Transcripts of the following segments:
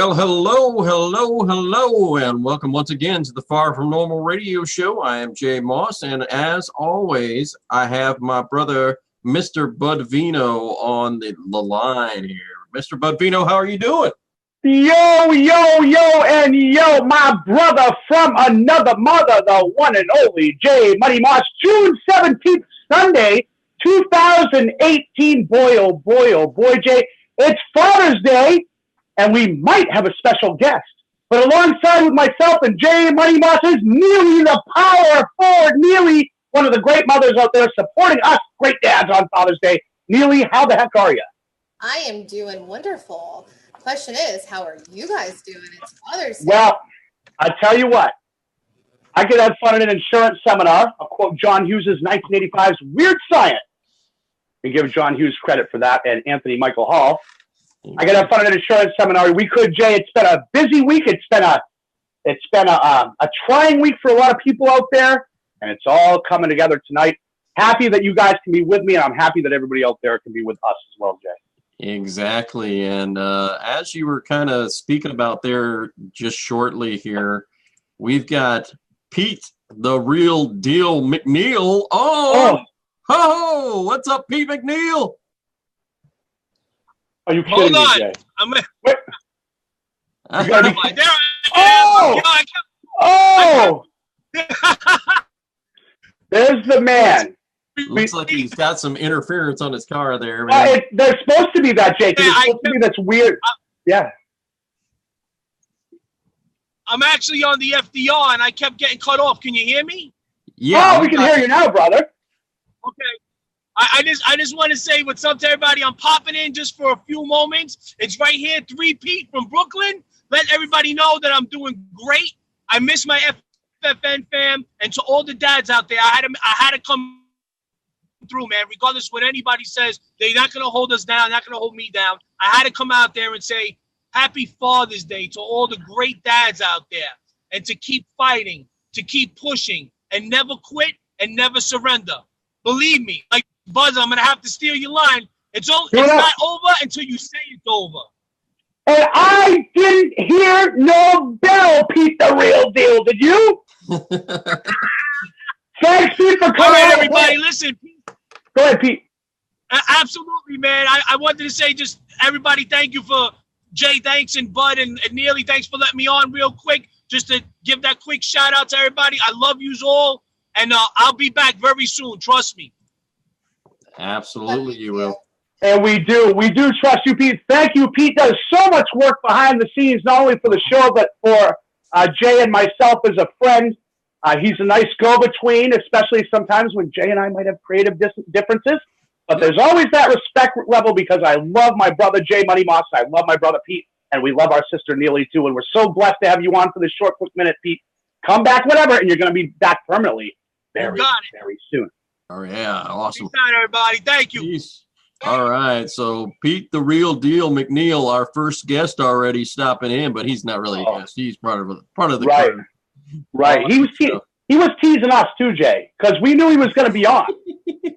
Well, hello, and welcome once again to the Far From Normal radio show. I am Jay Moss, and as always, I have my brother, Mr. Bud Vino, on the line here. Mr. Bud Vino, how are you doing? Yo, and yo, my brother from another mother, the one and only Jay Money Moss, June 17th, Sunday, 2018. Boy, oh boy, Jay, it's Father's Day. And we might have a special guest. But alongside with myself and Jay Money Moss is Neely the Power Forward. Neely, one of the great mothers out there supporting us great dads on Father's Day. Neely, how the heck are you? I am doing wonderful. Question is, how are you guys doing? It's Father's Day. Well, I tell you what. I could have fun at an insurance seminar. I'll quote John Hughes' 1985's Weird Science and give John Hughes credit for that and Anthony Michael Hall. I got to have fun at an insurance seminar. We could, Jay. It's been a busy week. It's been a trying week for a lot of people out there, and it's all coming together tonight. Happy that you guys can be with me, and I'm happy that everybody out there can be with us as well, Jay. Exactly. And as you were kind of speaking about there just shortly here, we've got Pete, the real deal McNeil. What's up, Pete McNeil? Are you kidding me, Jay? There's the man. Looks like he's got some interference on his car there, man. There's supposed to be that, Jake. It's supposed to be that's weird. Yeah. I'm actually on the FDR, and I kept getting cut off. Can you hear me? Yeah. Oh, we can hear you now, brother. Okay. I just want to say what's up to everybody. I'm popping in just for a few moments. It's right here, 3Pete from Brooklyn. Let everybody know that I'm doing great. I miss my FFN fam, and to all the dads out there, I had to come through, man. Regardless of what anybody says, they're not gonna hold us down, not gonna hold me down. I had to come out there and say Happy Father's Day to all the great dads out there, and to keep fighting, to keep pushing, and never quit and never surrender. Believe me, like Buzz, I'm gonna have to steal your line. It's not over until you say it's over. And I didn't hear no bell, Pete the real deal. Did you? Thanks, Pete, for coming. All right, everybody, listen. Go ahead, Pete. Absolutely, man. I wanted to say just everybody, thank you for Jay, thanks, and Bud and Neely, thanks for letting me on real quick. Just to give that quick shout out to everybody. I love yous all, and I'll be back very soon. Trust me. Absolutely, you will. And we do trust you, Pete. Thank you. Pete does so much work behind the scenes, not only for the show, but for Jay and myself as a friend. He's a nice go-between, especially sometimes when Jay and I might have creative differences. But there's always that respect level because I love my brother, Jay Money Moss. I love my brother, Pete. And we love our sister, Neely, too. And we're so blessed to have you on for this short, quick minute, Pete. Come back whenever, and you're going to be back permanently very soon. Oh, yeah. Awesome. Peace out, everybody. Thank you. Peace. All right. So, Pete, the real deal McNeil, our first guest already stopping in, but he's not really a guest. He's part of the crew. Right. He was teasing us, too, Jay, because we knew he was going to be on.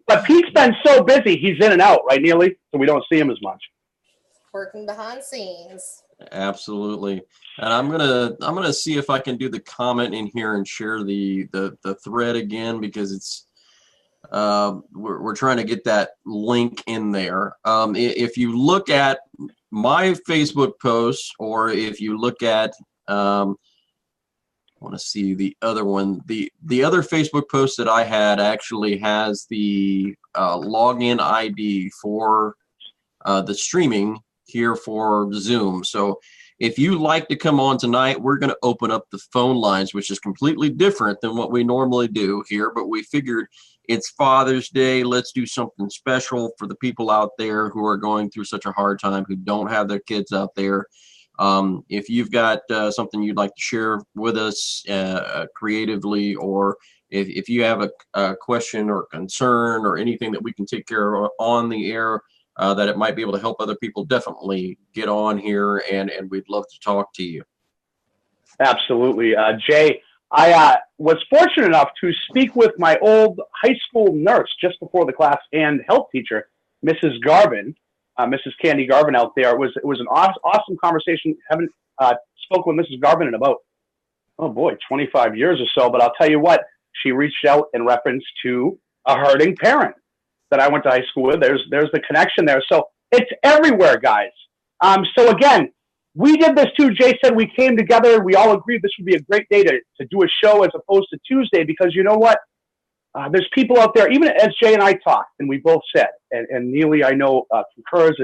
But Pete's been so busy, he's in and out, right, Neely? So we don't see him as much. Working behind scenes. Absolutely. And I'm gonna see if I can do the comment in here and share the thread again because it's we're trying to get that link in there. If you look at my Facebook post, or if you look at I want to see the other one. The other Facebook post that I had actually has the login ID for the streaming here for Zoom. So if you like to come on tonight, we're going to open up the phone lines, which is completely different than what we normally do here. But we figured it's Father's Day. Let's do something special for the people out there who are going through such a hard time, who don't have their kids out there. If you've got something you'd like to share with us creatively, or if you have a question or concern or anything that we can take care of on the air, that it might be able to help other people, definitely get on here, and we'd love to talk to you. Absolutely. Jay, I was fortunate enough to speak with my old high school nurse just before the class and health teacher, Mrs. Garvin, Mrs. Candy Garvin out there. It was an awesome conversation. Haven't spoken with Mrs. Garvin in about, 25 years or so. But I'll tell you what, she reached out in reference to a hurting parent that I went to high school with. There's the connection there. So it's everywhere, guys. So again, we did this too. Jay said we came together. We all agreed this would be a great day to do a show as opposed to Tuesday, because you know what? There's people out there, even as Jay and I talked, and we both said, and Neely, I know, concurs,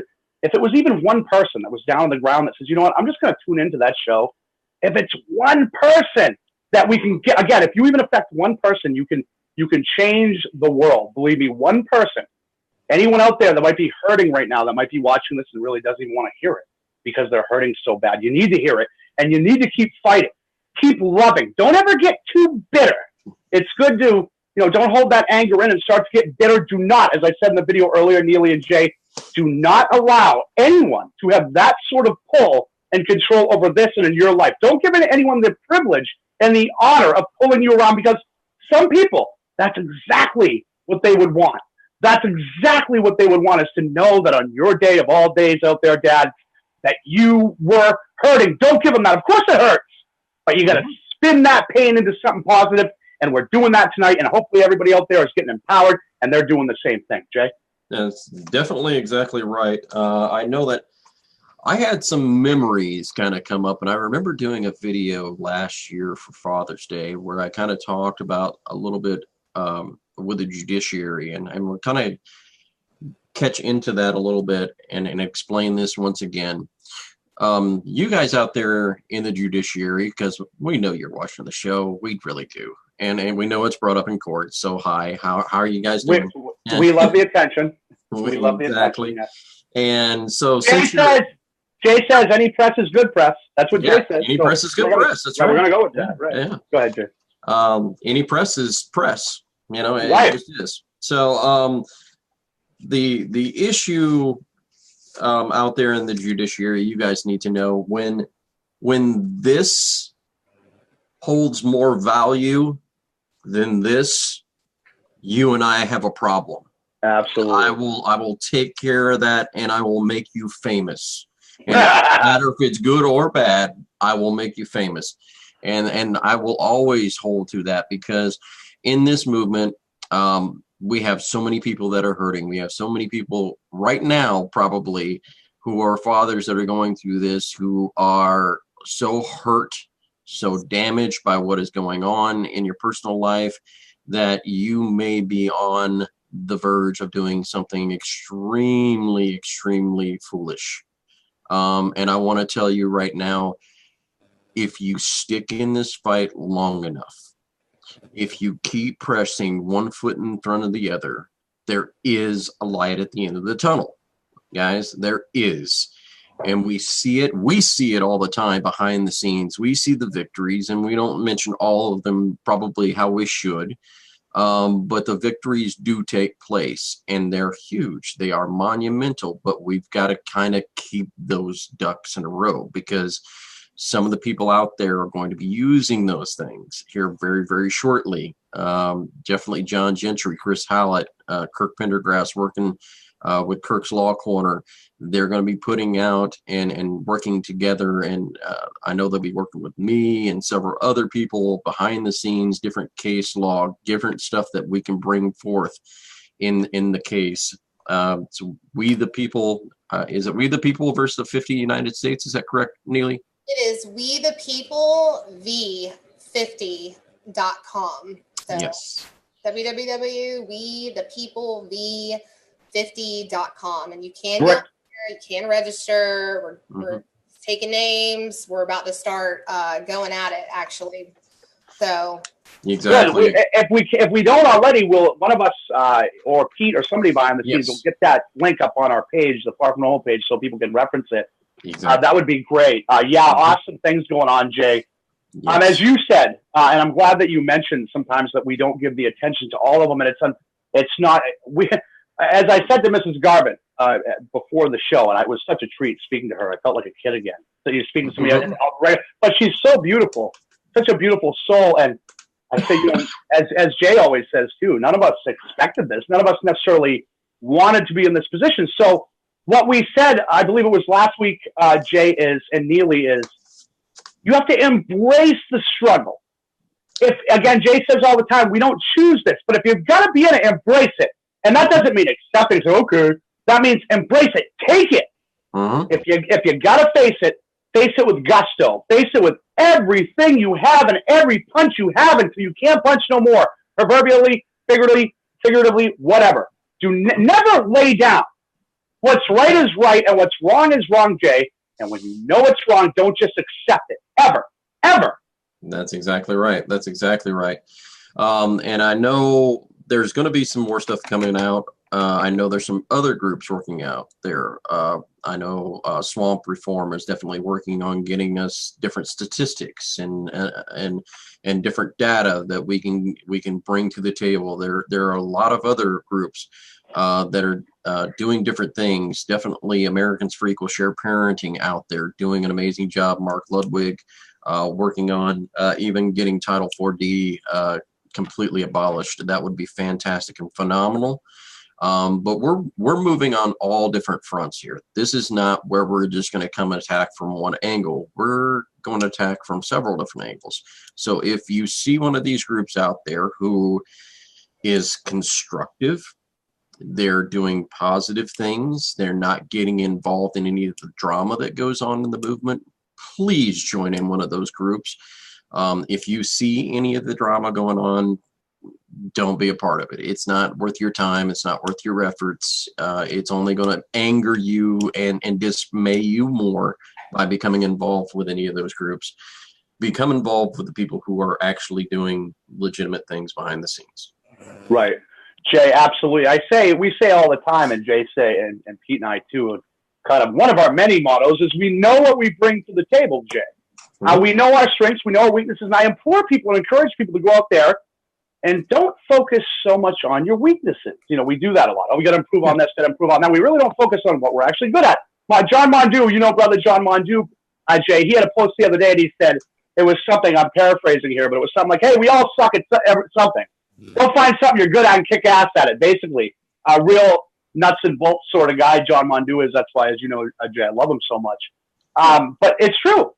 if it was even one person that was down on the ground that says, you know what, I'm just going to tune into that show. If it's one person that we can get, again, if you even affect one person, you can change the world. Believe me, one person, anyone out there that might be hurting right now, that might be watching this and really doesn't even want to hear it because they're hurting so bad. You need to hear it, and you need to keep fighting. Keep loving. Don't ever get too bitter. It's good to, don't hold that anger in and start to get bitter. Do not, as I said in the video earlier, Neely and Jay, do not allow anyone to have that sort of pull and control over this and in your life. Don't give anyone the privilege and the honor of pulling you around, because some people, that's exactly what they would want. That's exactly what they would want, is to know that on your day of all days out there, Dad, that you were hurting. Don't give them that. Of course it hurts, but you got to spin that pain into something positive, and we're doing that tonight, and hopefully everybody out there is getting empowered, and they're doing the same thing. Jay? That's definitely exactly right. I know that I had some memories kind of come up, and I remember doing a video last year for Father's Day where I kind of talked about a little bit with the judiciary, and we'll kind of catch into that a little bit and explain this once again. You guys out there in the judiciary, because we know you're watching the show, we really do. And we know it's brought up in court. So hi, how are you guys doing? We love the attention. We love the exactly. attention. And so Jay says any press is good press. That's what Jay says. Any press is good press. That's right. We're gonna go with that. Right. Yeah. Go ahead, Jay. Any press is press. It right. just is. So the issue out there in the judiciary, you guys need to know when this holds more value than this, you and I have a problem. Absolutely. I will take care of that, and I will make you famous. And it doesn't matter if it's good or bad, I will make you famous. And I will always hold to that, because in this movement, we have so many people that are hurting. We have so many people right now probably who are fathers that are going through this, who are so hurt, so damaged by what is going on in your personal life, that you may be on the verge of doing something extremely, extremely foolish. And I want to tell you right now, if you stick in this fight long enough, if you keep pressing one foot in front of the other, there is a light at the end of the tunnel. Guys, there is. And we see it all the time behind the scenes. We see the victories, and we don't mention all of them probably how we should. But the victories do take place, and they're huge. They are monumental, but we've got to kind of keep those ducks in a row, because some of the people out there are going to be using those things here very, very shortly. Definitely John Gentry, Chris Hallett, Kirk Pendergrass working with Kirk's Law Corner. They're going to be putting out and working together, and I know they'll be working with me and several other people behind the scenes, different case law, different stuff that we can bring forth in the case. So We the People, is it We the People versus the 50 United States? Is that correct, Neely? It is We the People v50.com. So yes. www.wethepeoplev50.com, and you can go there, you can register. We're taking names. We're about to start going at it, actually. So exactly. If we don't already, will one of us or Pete or somebody behind the scenes will get that link up on our page, the Far From Home page, so people can reference it. Exactly. That would be great. Awesome things going on, Jay. Yes. As you said, and I'm glad that you mentioned sometimes that we don't give the attention to all of them, and it's not. As I said to Mrs. Garvin before the show, and it was such a treat speaking to her. I felt like a kid again. So you're speaking to me, but she's so beautiful, such a beautiful soul. And I say, as Jay always says too, none of us expected this. None of us necessarily wanted to be in this position. So what we said, I believe it was last week, Jay and Neely is, you have to embrace the struggle. If, again, Jay says all the time, we don't choose this, but if you've got to be in it, embrace it. And that doesn't mean accepting, so, okay. That means embrace it. Take it. If you got to face it with gusto. Face it with everything you have and every punch you have until you can't punch no more. Proverbially, figuratively, whatever. Never lay down. What's right is right and what's wrong is wrong, Jay. And when you know it's wrong, don't just accept it. Ever. Ever. That's exactly right. That's exactly right. And I know there's going to be some more stuff coming out. I know there's some other groups working out there. I know Swamp Reform is definitely working on getting us different statistics and different data that we can bring to the table. There are a lot of other groups that are doing different things. Definitely Americans for Equal Share Parenting out there doing an amazing job. Mark Ludwig working on even getting Title 4D completely abolished. That would be fantastic and phenomenal. But we're moving on all different fronts here. This is not where we're just going to come and attack from one angle. We're going to attack from several different angles. So if you see one of these groups out there who is constructive, they're doing positive things, they're not getting involved in any of the drama that goes on in the movement, please join in one of those groups. If you see any of the drama going on, don't be a part of it. It's not worth your time. It's not worth your efforts. It's only going to anger you and dismay you more by becoming involved with any of those groups. Become involved with the people who are actually doing legitimate things behind the scenes. Right. Jay, absolutely. We say all the time, and Jay say, and Pete and I too, kind of one of our many mottos is we know what we bring to the table, Jay. We know our strengths, we know our weaknesses, and I implore people and encourage people to go out there and don't focus so much on your weaknesses. You know, we do that a lot. Oh, we got to improve on this, got to improve on that. We really don't focus on what we're actually good at. John Mondu, brother John Mondu, Jay, he had a post the other day and he said, it was something, I'm paraphrasing here, but it was something like, hey, we all suck at something. Go find something you're good at and kick ass at it. Basically, a real nuts and bolts sort of guy John Mondu is. That's why, as you know, Jay, I love him so much. But it's true.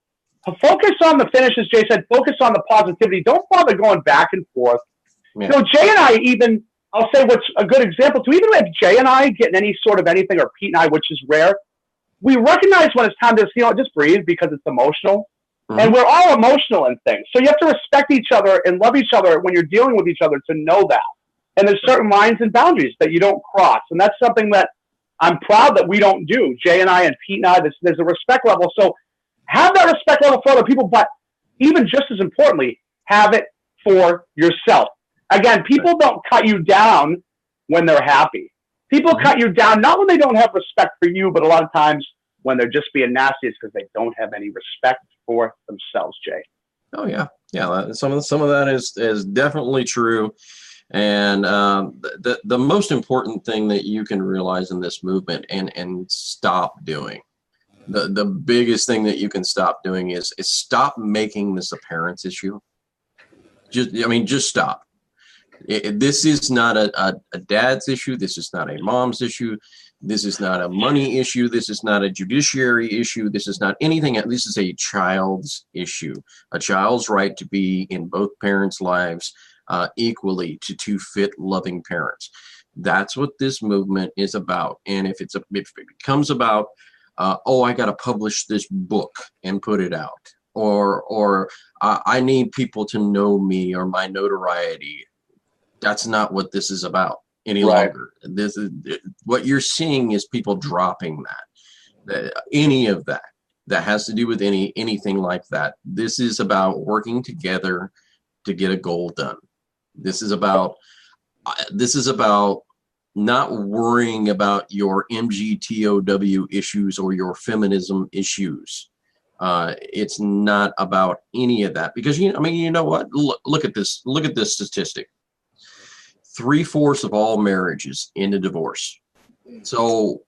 Focus on the finishes, Jay said. Focus on the positivity. Don't bother going back and forth. Yeah. Jay and I even, I'll say what's a good example too, even if Jay and I get any sort of anything, or Pete and I, which is rare, we recognize when it's time to, just breathe because it's emotional. And we're all emotional in things. So you have to respect each other and love each other when you're dealing with each other to know that. And there's certain lines and boundaries that you don't cross. And that's something that I'm proud that we don't do. Jay and I and Pete and I, there's a respect level. So have that respect level for other people, but even just as importantly, have it for yourself. Again, people don't cut you down when they're happy. People cut you down, not when they don't have respect for you, but a lot of times when they're just being nasty, it's because they don't have any respect for themselves, Jay. Oh yeah. Some of that is definitely true. And the most important thing that you can realize in this movement and stop doing, the biggest thing that you can stop doing is stop making this a parent's issue. Just stop. This is not a dad's issue. This is not a mom's issue. This is not a money issue. This is not a judiciary issue. This is not anything. This is a child's issue. A child's right to be in both parents' lives equally to two fit, loving parents. That's what this movement is about. And if it becomes about, I got to publish this book and put it out, or I need people to know me or my notoriety. That's not what this is about any longer. This is what you're seeing is people dropping that any of that has to do with anything like that. This is about working together to get a goal done. This is about not worrying about your MGTOW issues or your feminism issues. It's not about any of that, because you know what? Look at this statistic. 3/4 of all marriages end in divorce. So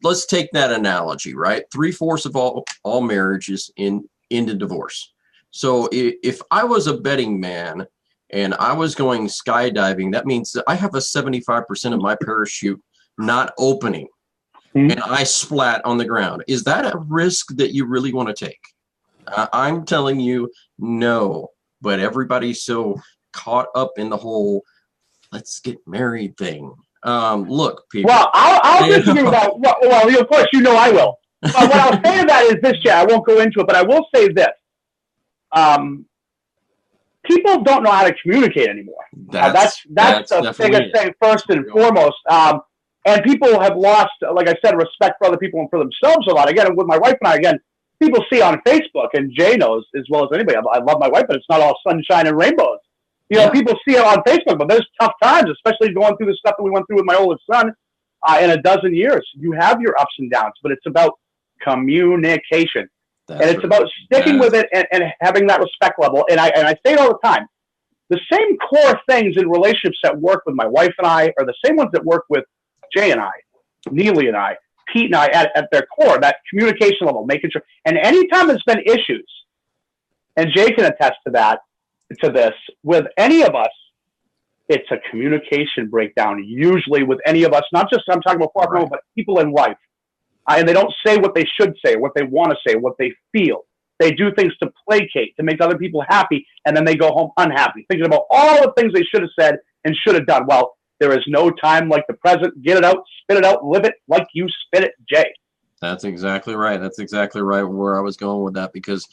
let's take that analogy, right? 3/4 of all marriages end in divorce. So if I was a betting man and I was going skydiving, that means that I have a 75% of my parachute not opening, and I splat on the ground. Is that a risk that you really want to take? I'm telling you, no. But everybody's so caught up in the whole "let's get married" thing. Look, people. Well, I'll disagree with that. Well, of course, I will. But what I'll say to that is this, Jay. I won't go into it, but I will say this. People don't know how to communicate anymore. That's the biggest thing, first and foremost. And people have lost, like I said, respect for other people and for themselves a lot. Again, with my wife and I, people see on Facebook, and Jay knows as well as anybody, I love my wife, but it's not all sunshine and rainbows. People see it on Facebook, but there's tough times, especially going through the stuff that we went through with my oldest son in a dozen years. You have your ups and downs, but it's about communication. It's about sticking with it and having that respect level. And I say it all the time. The same core things in relationships that work with my wife and I are the same ones that work with Jay and I, Neely and I, Pete and I at their core, that communication level, making sure. And anytime there's been issues, and Jay can attest to this, with any of us, it's a communication breakdown, usually with any of us, not just, I'm talking about partner, but people in life. And they don't say what they should say, what they want to say, what they feel. They do things to placate, to make other people happy, and then they go home unhappy, thinking about all the things they should have said and should have done. Well, there is no time like the present. Get it out, spit it out, live it like you spit it, Jay. That's exactly right. That's exactly right where I was going with that, because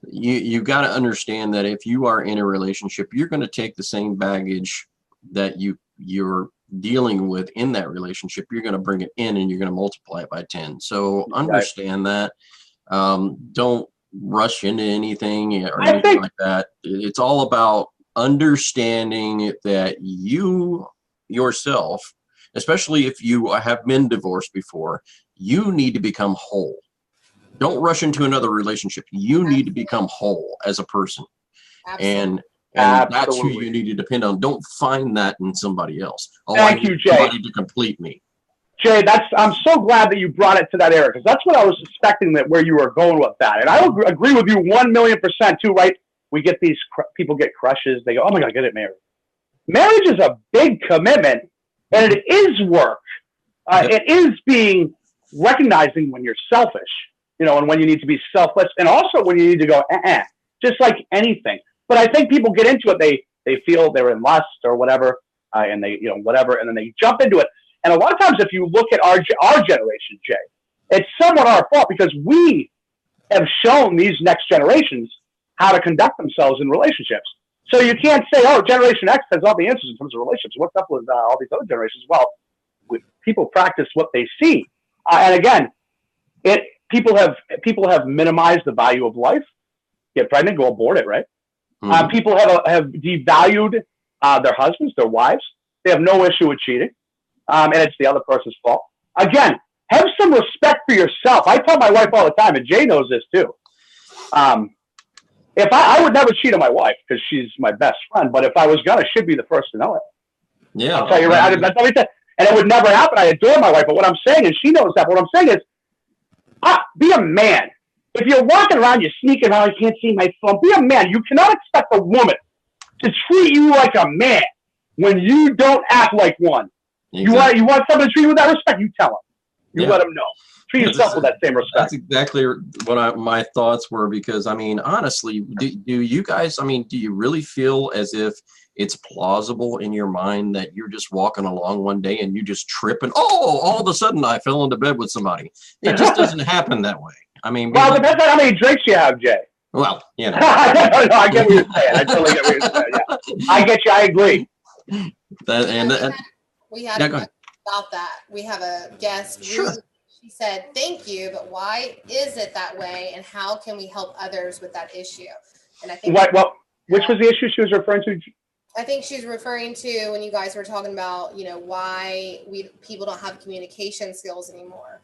you got to understand that if you are in a relationship, you're going to take the same baggage that you're dealing with in that relationship. You're going to bring it in and you're going to multiply it by 10. So understand that. Don't rush into anything or anything like that. It's all about understanding that you yourself, especially if you have been divorced before, you need to become whole. Don't rush into another relationship. You need to become whole as a person. Absolutely. And that's who you need to depend on. Don't find that in somebody else. Thank you, Jay. Somebody to complete me. Jay, I'm so glad that you brought it to that area, because that's what I was suspecting, that where you were going with that. And I agree with you 1,000,000% too, right? We get these people get crushes. They go, oh my God, get it married. Marriage is a big commitment, and it is work. It is recognizing when you're selfish, and when you need to be selfless, and also when you need to go, just like anything. But I think people get into it. They feel they're in lust or whatever, and they, whatever, and then they jump into it. And a lot of times, if you look at our generation, Jay, it's somewhat our fault, because we have shown these next generations how to conduct themselves in relationships. So you can't say, oh, Generation X has all the answers in terms of relationships. What's up with all these other generations? Well, people practice what they see. And again, people have minimized the value of life. Get pregnant, go abort it, right? Mm-hmm. People have devalued their husbands, their wives. They have no issue with cheating. And it's the other person's fault. Again, have some respect for yourself. I tell my wife all the time, and Jay knows this too. If I would never cheat on my wife, because she's my best friend, but if I was gonna, she'd be the first to know it. Yeah. I'll tell you right. That's what I said. And it would never happen. I adore my wife, but what I'm saying is, she knows that. But what I'm saying is, be a man. If you're walking around, you're sneaking around, you can't see my phone, be a man. You cannot expect a woman to treat you like a man when you don't act like one. Exactly. You want someone to treat you with that respect, you tell them. You let them know. Treat yourself with that same respect. That's exactly what my thoughts were, because, I mean, honestly, do you guys, do you really feel as if it's plausible in your mind that you're just walking along one day and you just trip and, all of a sudden I fell into bed with somebody? It just doesn't happen that way. Well, it depends on how many drinks you have, Jay. Well, No, I get what you're saying. I totally get what you're saying. Yeah. I get you. I agree. We had a question about that. We have a guest. Sure. She said, thank you, but why is it that way, and how can we help others with that issue? And I think which was the issue she was referring to? I think she's referring to when you guys were talking about, why people don't have communication skills anymore.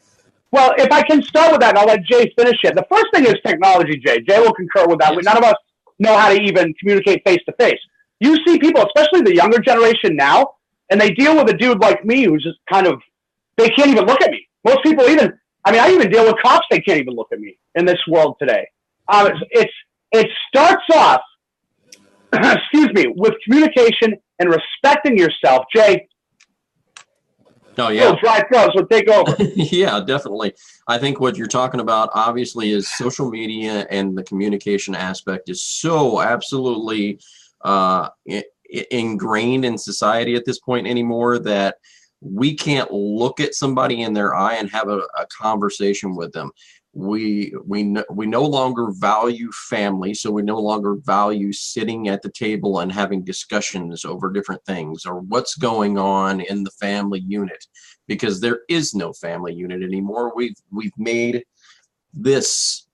Well, if I can start with that, and I'll let Jay finish it. The first thing is technology, Jay. Jay will concur with that. Yes. None of us know how to even communicate face-to-face. You see people, especially the younger generation now, and they deal with a dude like me who's just they can't even look at me. Most people I even deal with cops, they can't even look at me in this world today. It starts off, with communication and respecting yourself. Jay, Oh, yeah. Dry throats will take over. Yeah, definitely. I think what you're talking about obviously is social media, and the communication aspect is so absolutely ingrained in society at this point anymore that we can't look at somebody in their eye and have a conversation with them. We no longer value family, so we no longer value sitting at the table and having discussions over different things or what's going on in the family unit, because there is no family unit anymore. We've made this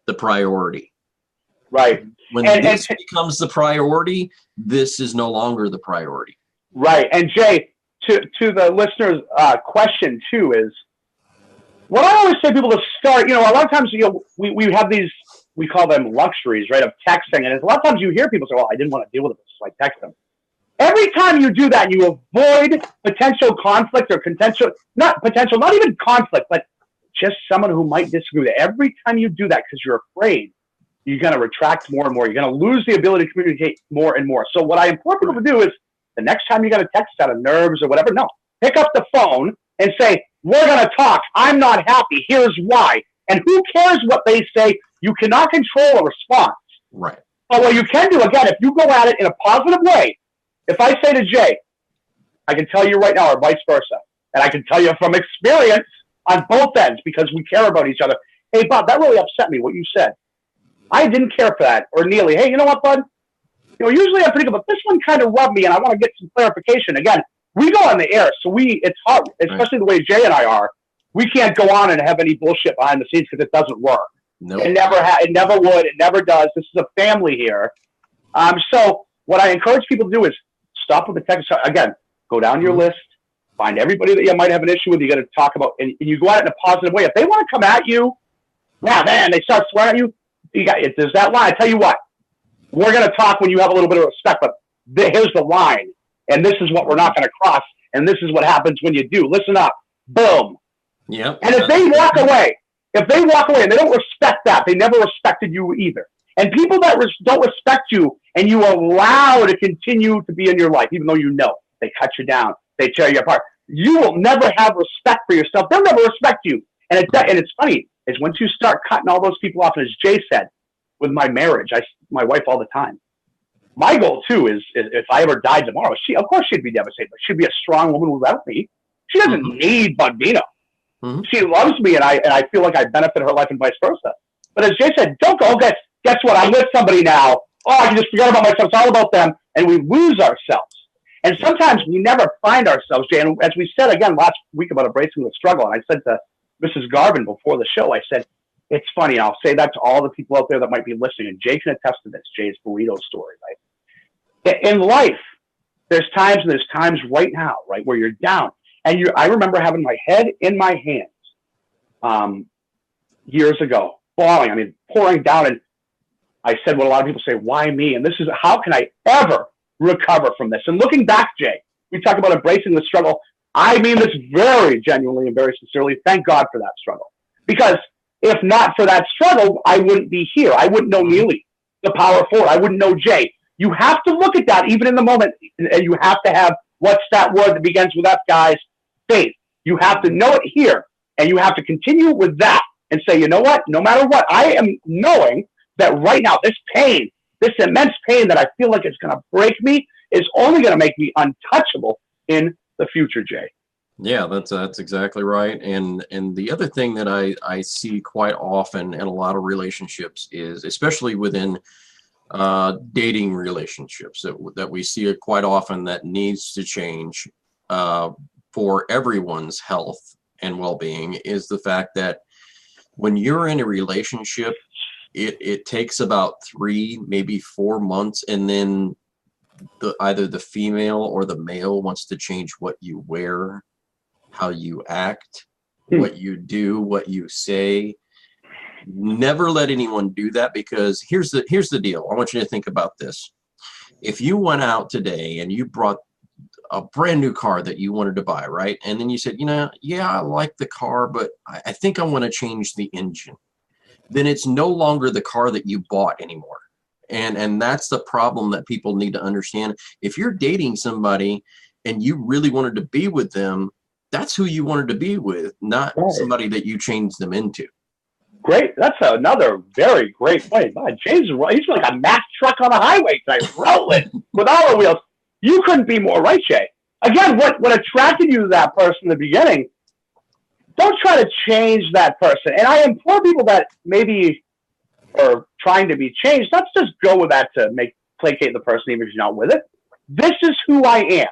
the priority. Right. When this becomes the priority, this is no longer the priority. Right. And Jay, to the listeners' question too is, what I always say to people to start, a lot of times, we have these, we call them luxuries, right, of texting. And a lot of times you hear people say, well, I didn't want to deal with it, so I text them. Every time you do that, you avoid potential conflict or not even conflict, but just someone who might disagree with it. Every time you do that, because you're afraid, you're going to retract more and more. You're going to lose the ability to communicate more and more. So what I implore people to do is, the next time you got a text out of nerves or whatever, no, pick up the phone and say, we're going to talk. I'm not happy. Here's why. And who cares what they say? You cannot control a response. Right. But what you can do, again, if you go at it in a positive way, if I say to Jay, I can tell you right now, or vice versa, and I can tell you from experience on both ends, because we care about each other. Hey, Bob, that really upset me, what you said. I didn't care for that. Or Neely, hey, you know what, bud? Usually I'm pretty good, but this one kind of rubbed me, and I want to get some clarification. Again, we go on the air, so it's hard, especially the way Jay and I are. We can't go on and have any bullshit behind the scenes because it doesn't work. Nope. It never would. It never does. This is a family here. So what I encourage people to do is stop with the text. Again, go down your list, find everybody that you might have an issue with. You got to talk about, and you go at it in a positive way. If they want to come at you, they start swearing at you. There's that line. I tell you what, we're going to talk when you have a little bit of respect, but here's the line. And this is what we're not going to cross. And this is what happens when you do. Listen up. Boom. Yep. And if they walk away and they don't respect that, they never respected you either. And people that don't respect you and you allow to continue to be in your life, even though they cut you down, they tear you apart, you will never have respect for yourself. They'll never respect you. And it's funny, is once you start cutting all those people off, and as Jay said, with my marriage, my wife all the time, my goal too is if I ever died tomorrow, of course she'd be devastated, but she'd be a strong woman without me. She doesn't need Bundino. Mm-hmm. She loves me, and I feel like I benefit her life and vice versa. But as Jay said, don't go, guess what? I'm with somebody now. Oh, I can just forget about myself. It's all about them. And we lose ourselves. And sometimes we never find ourselves, Jay. And as we said again last week about embracing the struggle, and I said to Mrs. Garvin before the show, I said, it's funny, and I'll say that to all the people out there that might be listening, and Jay can attest to this, Jay's burrito story, right? In life, there's times right now, right, where you're down. And I remember having my head in my hands years ago, pouring down. And I said what a lot of people say, why me? And this is, how can I ever recover from this? And looking back, Jay, we talk about embracing the struggle. I mean this very genuinely and very sincerely. Thank God for that struggle. Because if not for that struggle, I wouldn't be here. I wouldn't know Neely, the power forward. I wouldn't know Jay. You have to look at that even in the moment. And you have to have, what's that word that begins with F, guys? Faith. You have to know it here. And you have to continue with that and say, you know what? No matter what, I am knowing that right now, this pain, this immense pain that I feel like it's going to break me, is only going to make me untouchable in the future, Jay. Yeah, that's exactly right. And the other thing that I see quite often in a lot of relationships is, especially within dating relationships, that we see it quite often that needs to change for everyone's health and well-being, is the fact that when you're in a relationship, it takes about 3, maybe 4 months, and then either the female or the male wants to change what you wear, how you act, what you do, what you say. Never let anyone do that, because here's the deal. I want you to think about this. If you went out today and you brought a brand new car that you wanted to buy, right? And then you said, yeah, I like the car, but I think I want to change the engine. Then it's no longer the car that you bought anymore. And that's the problem that people need to understand. If you're dating somebody and you really wanted to be with them, that's who you wanted to be with, not somebody that you changed them into. Great. That's another very great point. God, James, he's like a Mack truck on a highway type, rolling with all the wheels. You couldn't be more right, Jay. Again, what attracted you to that person in the beginning, don't try to change that person. And I implore people that maybe are trying to be changed, let's just go with that to placate the person even if you're not with it. This is who I am.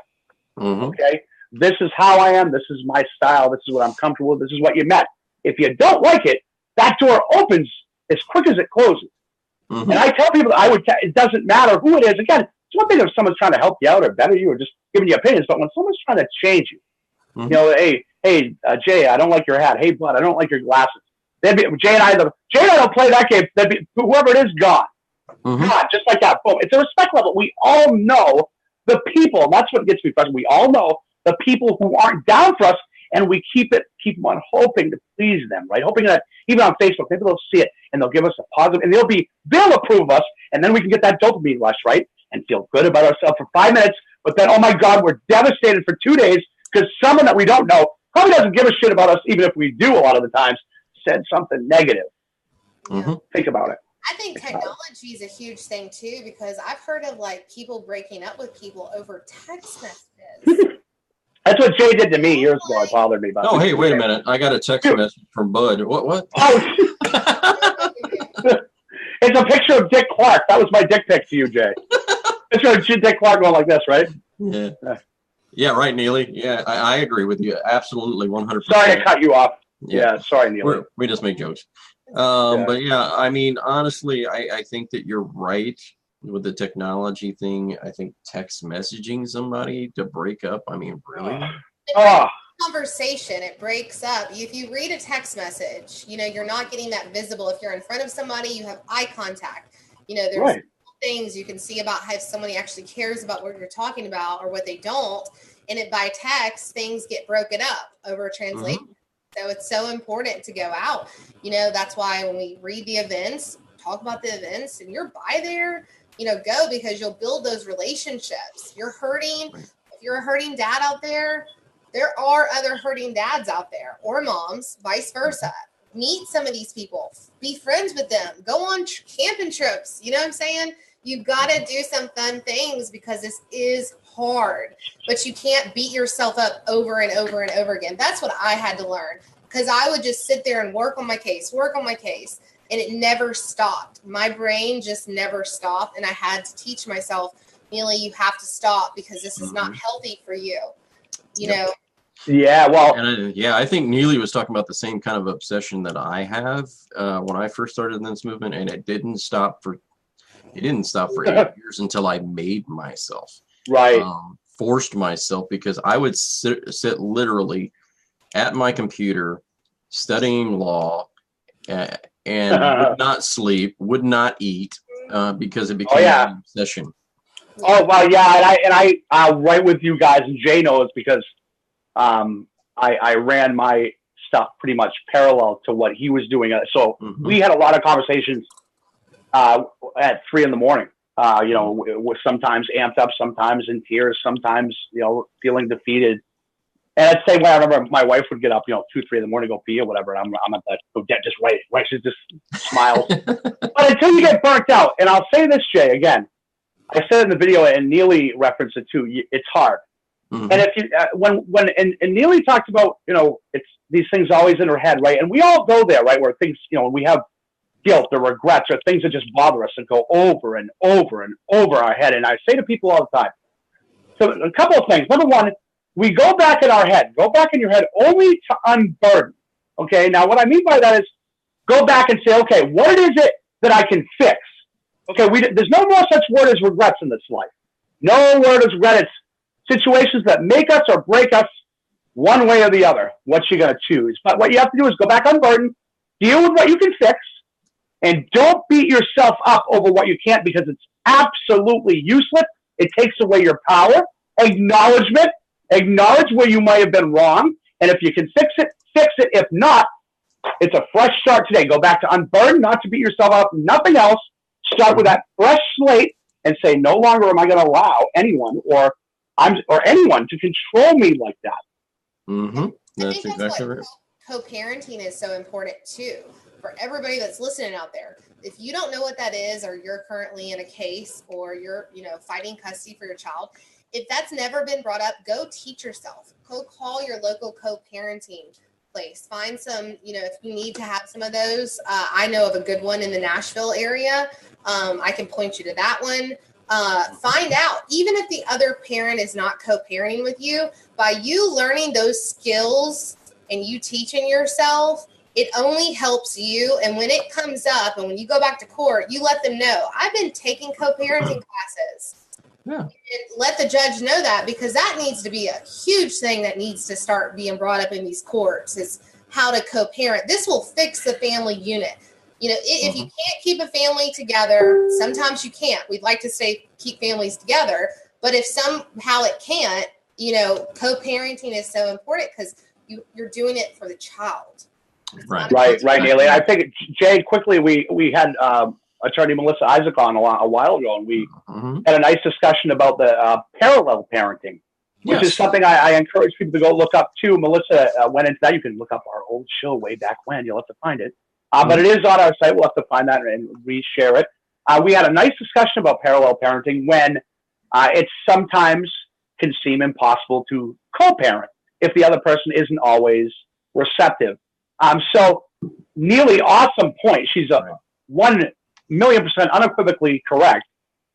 Mm-hmm. Okay? This is how I am. This is my style. This is what I'm comfortable with. This is what you met. If you don't like it, that door opens as quick as it closes. Mm-hmm. And I tell people that it doesn't matter who it is. Again, it's one thing if someone's trying to help you out or better you or just giving you opinions, but when someone's trying to change you, mm-hmm. you know, hey, Jay, I don't like your hat. Hey, Bud, I don't like your glasses. Jay and I don't play that game. Whoever it is, gone. Mm-hmm. God, just like that. Boom. It's a respect level. We all know the people. And that's what gets me frustrated. We all know the people who aren't down for us, and we keep on hoping to please them, right? Hoping that even on Facebook, maybe they'll see it and they'll give us a positive, and they'll approve of us, and then we can get that dopamine rush, right? And feel good about ourselves for 5 minutes, but then, oh my God, we're devastated for 2 days because someone that we don't know probably doesn't give a shit about us, even if we do a lot of the times, said something negative. Mm-hmm. Think about it. I think technology is a huge thing too, because I've heard of like people breaking up with people over text messages. That's what Jay did to me years ago. It bothered me. Oh, hey, wait a minute. I got a text message from Bud. What? Oh, it's a picture of Dick Clark. That was my dick pic to you, Jay. Picture of Dick Clark going like this, right? Yeah. Yeah, right, Neely. Yeah, I agree with you. Absolutely, 100%. Sorry to cut you off. Yeah, sorry, Neely. We just make jokes. But yeah, I mean, honestly, I think that you're right with the technology thing. I think text messaging somebody to break up, I mean, really? Conversation, it breaks up. If you read a text message, you know, you're not getting that visible. If you're in front of somebody, you have eye contact. You know, there's things you can see about how somebody actually cares about what you're talking about or what they don't. And by text, things get broken up over translation. Mm-hmm. So it's so important to go out. You know, that's why when we read the events, talk about the events, and you're by there, you know, go, because you'll build those relationships. If you're a hurting dad out there are other hurting dads out there, or moms, vice versa. Meet some of these people, be friends with them, go on camping trips. You know what I'm saying? You've got to do some fun things, because this is hard, but you can't beat yourself up over and over and over again. That's what I had to learn, because I would just sit there and work on my case. And it never stopped. My brain just never stopped. And I had to teach myself, Neely, you have to stop, because this is not healthy for you. You know? Yeah, well. And I think Neely was talking about the same kind of obsession that I have when I first started in this movement. And it didn't stop for 8 years until I made myself. Right. Forced myself, because I would sit literally at my computer studying law and would not sleep, would not eat, because it became an obsession. Oh, well, yeah, and I'm right with you guys, and Jay knows, because I ran my stuff pretty much parallel to what he was doing. So we had a lot of conversations at 3 a.m. You know, with sometimes amped up, sometimes in tears, sometimes, you know, feeling defeated. And I'd say, when I remember my wife would get up, you know, 2, 3 in the morning, go pee or whatever. And I'm at that, just right. She just smiles. But until you get burnt out, and I'll say this, Jay, again, I said in the video, and Neely referenced it too, it's hard. Mm-hmm. And if you, when Neely talked about, you know, it's these things always in her head, right? And we all go there, right? Where things, you know, we have guilt or regrets or things that just bother us and go over and over and over our head. And I say to people all the time, so a couple of things. Number one, we go back in our head, go back in your head only to unburden. Okay. Now, what I mean by that is go back and say, okay, what is it that I can fix? Okay. There's no more such word as regrets in this life. No word as regret. It's situations that make us or break us one way or the other. What you're going to choose. But what you have to do is go back unburdened, deal with what you can fix, and don't beat yourself up over what you can't, because it's absolutely useless. It takes away your power. Acknowledge where you might have been wrong. And if you can fix it, fix it. If not, it's a fresh start today. Go back to unburden, not to beat yourself up, nothing else. Start with that fresh slate and say, no longer am I going to allow anyone or anyone to control me like that. Mm-hmm. I That's think exactly right. Co-parenting is so important too for everybody that's listening out there. If you don't know what that is, or you're currently in a case, or you're, fighting custody for your child, if that's never been brought up, go teach yourself. Go call your local co-parenting place. Find some, if you need to have some of those. I know of a good one in the Nashville area. I can point you to that one. Find out, even if the other parent is not co-parenting with you, by you learning those skills and you teaching yourself, it only helps you. And when it comes up and when you go back to court, you let them know, I've been taking co-parenting classes. Yeah. And let the judge know that, because that needs to be a huge thing that needs to start being brought up in these courts, is how to co-parent. This will fix the family unit. If you can't keep a family together, sometimes you can't. We'd like to say keep families together, but if somehow it can't, co-parenting is so important, because you're doing it for the child. Right, Neely. I think, Jay, quickly, we had Attorney Melissa Isaac on a while ago, and we had a nice discussion about the parallel parenting, which is something I encourage people to go look up too. Melissa went into that. You can look up our old show way back when. You'll have to find it. But it is on our site. We'll have to find that and reshare it. We had a nice discussion about parallel parenting when it sometimes can seem impossible to co-parent if the other person isn't always receptive. So Neely, awesome point. She's 1,000,000% unequivocally correct.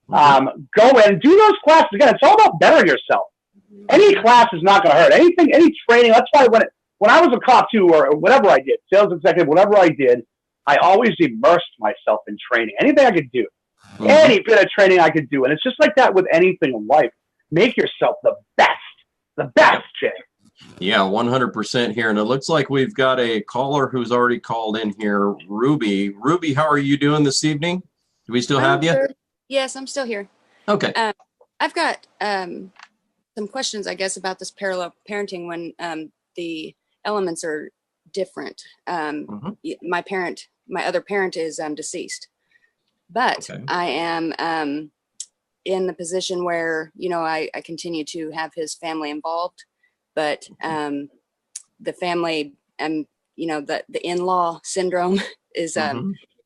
Go in, do those classes again. It's all about bettering yourself. Any class is not going to hurt. Any training. That's why when I was a cop too, or whatever I did, sales executive, whatever I did, I always immersed myself in training. Anything I could do, any bit of training I could do. And it's just like that with anything in life. Make yourself the best, Jay. Yeah, 100% here. And it looks like we've got a caller who's already called in here, Ruby. Ruby, how are you doing this evening? Do we still have you? Good. Yes, I'm still here. Okay. I've got some questions, I guess, about this parallel parenting when the elements are different. My other parent is deceased, but I am in the position where, I continue to have his family involved, but the family and, the in-law syndrome is,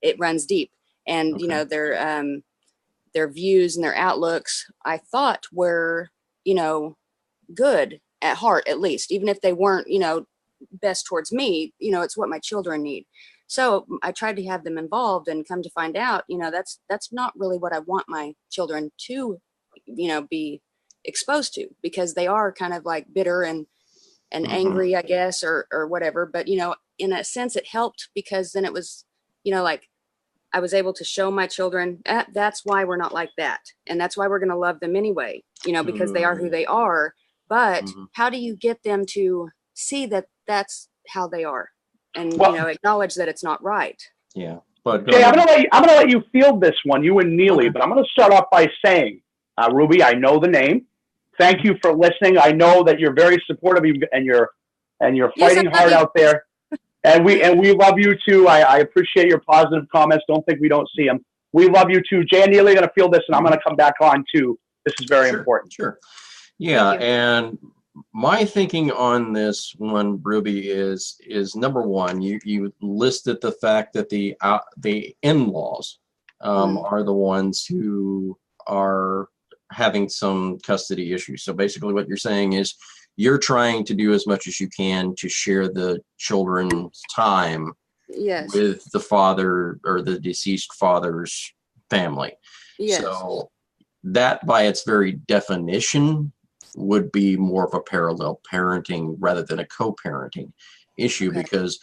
it runs deep, and, their views and their outlooks, I thought were, good at heart, at least, even if they weren't, best towards me, it's what my children need. So I tried to have them involved, and come to find out, that's not really what I want my children to, be exposed to, because they are kind of like bitter and angry, I guess, or whatever. But, in a sense it helped, because then it was, like I was able to show my children that's why we're not like that. And that's why we're going to love them anyway, because they are who they are. But how do you get them to see that that's how they are, and acknowledge that it's not right? Yeah. But Jay, I'm gonna let you field this one, you and Neely, but I'm gonna start off by saying, Ruby, I know the name. Thank you for listening. I know that you're very supportive, and you're fighting hard out there. And we love you too. I appreciate your positive comments. Don't think we don't see them. We love you too. Jay and Neely are gonna field this, and I'm gonna come back on too. This is very important. Sure. Yeah, and my thinking on this one, Ruby, is number one, you listed the fact that the in-laws are the ones who are having some custody issues. So basically what you're saying is you're trying to do as much as you can to share the children's time with the father or the deceased father's family. Yes. So that by its very definition would be more of a parallel parenting rather than a co-parenting issue, because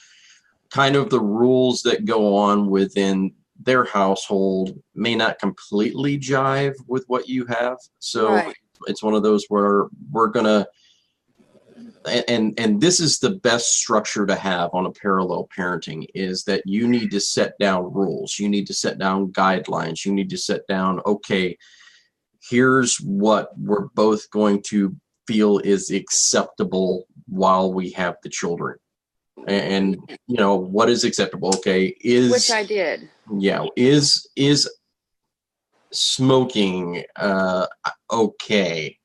kind of the rules that go on within their household may not completely jive with what you have. So it's one of those where we're going to, and this is the best structure to have on a parallel parenting, is that you need to set down rules. You need to set down guidelines. You need to set down, okay, here's what we're both going to feel is acceptable while we have the children. And what is acceptable? Okay, which I did. Yeah, is smoking okay?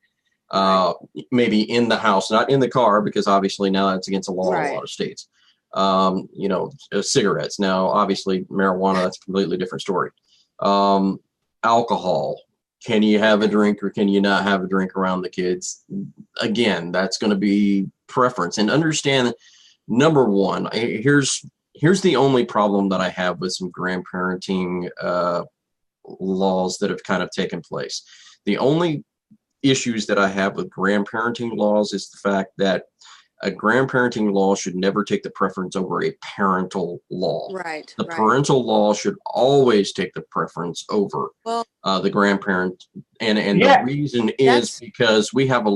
maybe in the house, not in the car, because obviously now that's against the law in a lot of states. Cigarettes. Now, obviously, marijuana, that's a completely different story. Alcohol. Can you have a drink or can you not have a drink around the kids? Again, that's going to be preference. And understand, number one, here's the only problem that I have with some grandparenting laws that have kind of taken place. The only issues that I have with grandparenting laws is the fact that a grandparenting law should never take the preference over a parental law. Right. The parental law should always take the preference over the grandparent. And the reason is because we have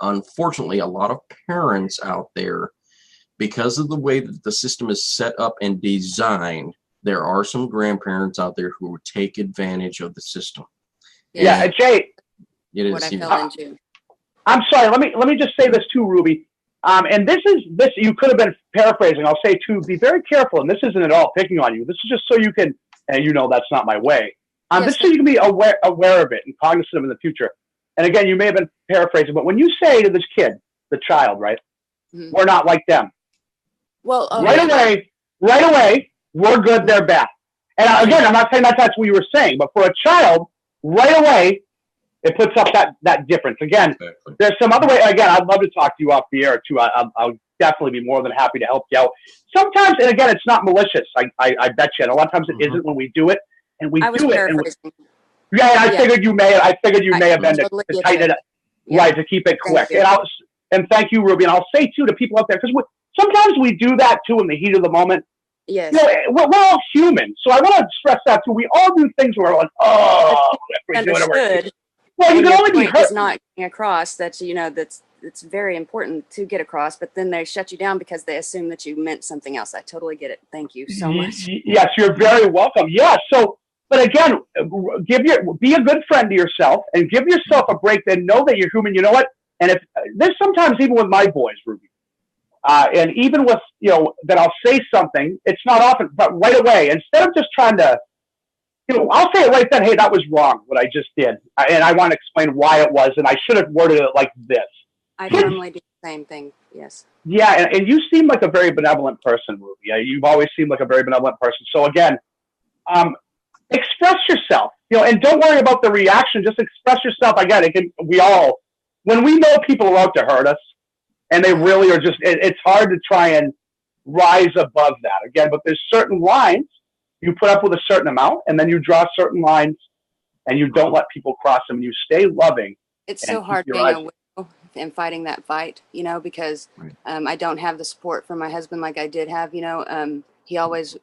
unfortunately, a lot of parents out there, because of the way that the system is set up and designed, there are some grandparents out there who take advantage of the system. Yeah, Jay. It is. What I fell into. I'm sorry. Let me just say this too, Ruby. And this you could have been paraphrasing. I'll say too, be very careful. And this isn't at all picking on you. This is just so you can, and that's not my way. This is so you can be aware of it and cognizant of it in the future. And again, you may have been paraphrasing, but when you say to this kid, the child, right, we're not like them. Well, right away, we're good, they're bad. And again, I'm not saying that's what you were saying, but for a child, right away, it puts up that difference. Again, exactly. There's some other way. Again, I'd love to talk to you off the air too. I'll definitely be more than happy to help you out. Sometimes, and again, it's not malicious. I bet you. And a lot of times it isn't when we do it, and we do it. And I figured you may. I figured you may have been to tighten it up, right, to keep it quick. And thank you, Ruby. And I'll say too to people out there, because sometimes we do that too in the heat of the moment. Yes. We're all human, so I want to stress that too. We all do things where we're like, understood. Well, you can only be hurt. Is not getting across that it's very important to get across, but then they shut you down because they assume that you meant something else. I totally get it. Thank you so much. Yes, you're very welcome. Yeah. So, but again, be a good friend to yourself and give yourself a break. Then know that you're human. You know what? And if there's sometimes even with my boys, Ruby, and even with that I'll say something. It's not often, but right away, instead of just trying to. I'll say it right then, hey, that was wrong, what I just did. And I want to explain why it was, and I should have worded it like this. I normally do the same thing, yes. Yeah, and you seem like a very benevolent person, Ruby. You've always seemed like a very benevolent person. So again, express yourself, and don't worry about the reaction. Just express yourself. Again, when we know people are out to hurt us, and they really are it's hard to try and rise above that. Again, but there's certain lines. You put up with a certain amount, and then you draw certain lines, and you don't let people cross them. You stay loving. It's so hard being a widow and fighting that fight, because I don't have the support from my husband like I did have. He always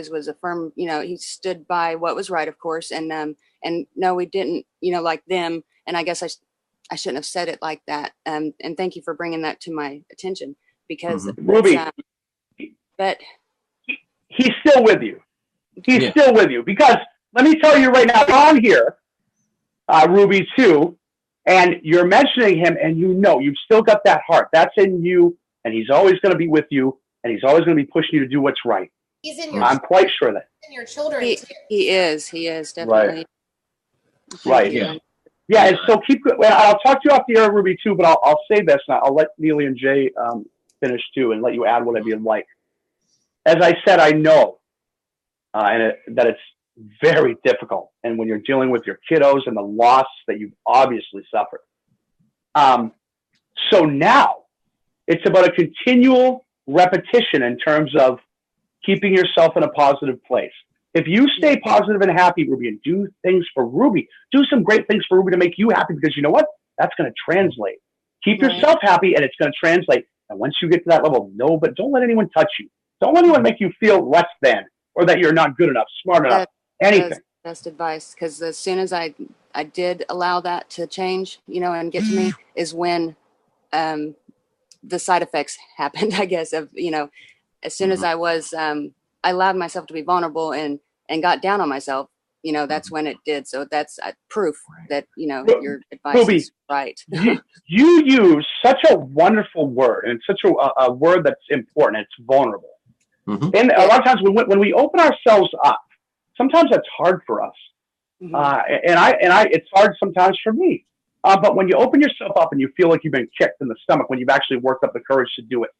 was a firm. He stood by what was right, of course, and no, we didn't. Like them. And I guess I shouldn't have said it like that. And thank you for bringing that to my attention because Ruby, but he's still with you. He's still with you because let me tell you right now, on here, Ruby too, and you're mentioning him, and you've still got that heart. That's in you, and he's always going to be with you, and he's always going to be pushing you to do what's right. He's in your. I'm quite sure that. In your children he, too. He is definitely. Right. Yeah. Yeah, and so I'll talk to you off the air, Ruby too, but I'll say this, and I'll let Neely and Jay finish too, and let you add whatever you'd like. As I said, I know. That it's very difficult. And when you're dealing with your kiddos and the loss that you've obviously suffered. So now it's about a continual repetition in terms of keeping yourself in a positive place. If you stay positive and happy, Ruby, and do things for Ruby, do some great things for Ruby to make you happy, because you know what? That's going to translate. Keep yourself happy, and it's going to translate. And once you get to that level, but don't let anyone touch you. Don't let anyone make you feel less than, or that you're not good enough, smart enough, anything. That's best advice, because as soon as I did allow that to change, and get to me, is when the side effects happened, I guess, of, as soon as I was, I allowed myself to be vulnerable and got down on myself, that's when it did. So that's proof that, your advice Ruby, is right. you use such a wonderful word, and such a word that's important. It's vulnerable. And a lot of times when we open ourselves up, sometimes that's hard for us. And it's hard sometimes for me. But when you open yourself up and you feel like you've been kicked in the stomach, when you've actually worked up the courage to do it,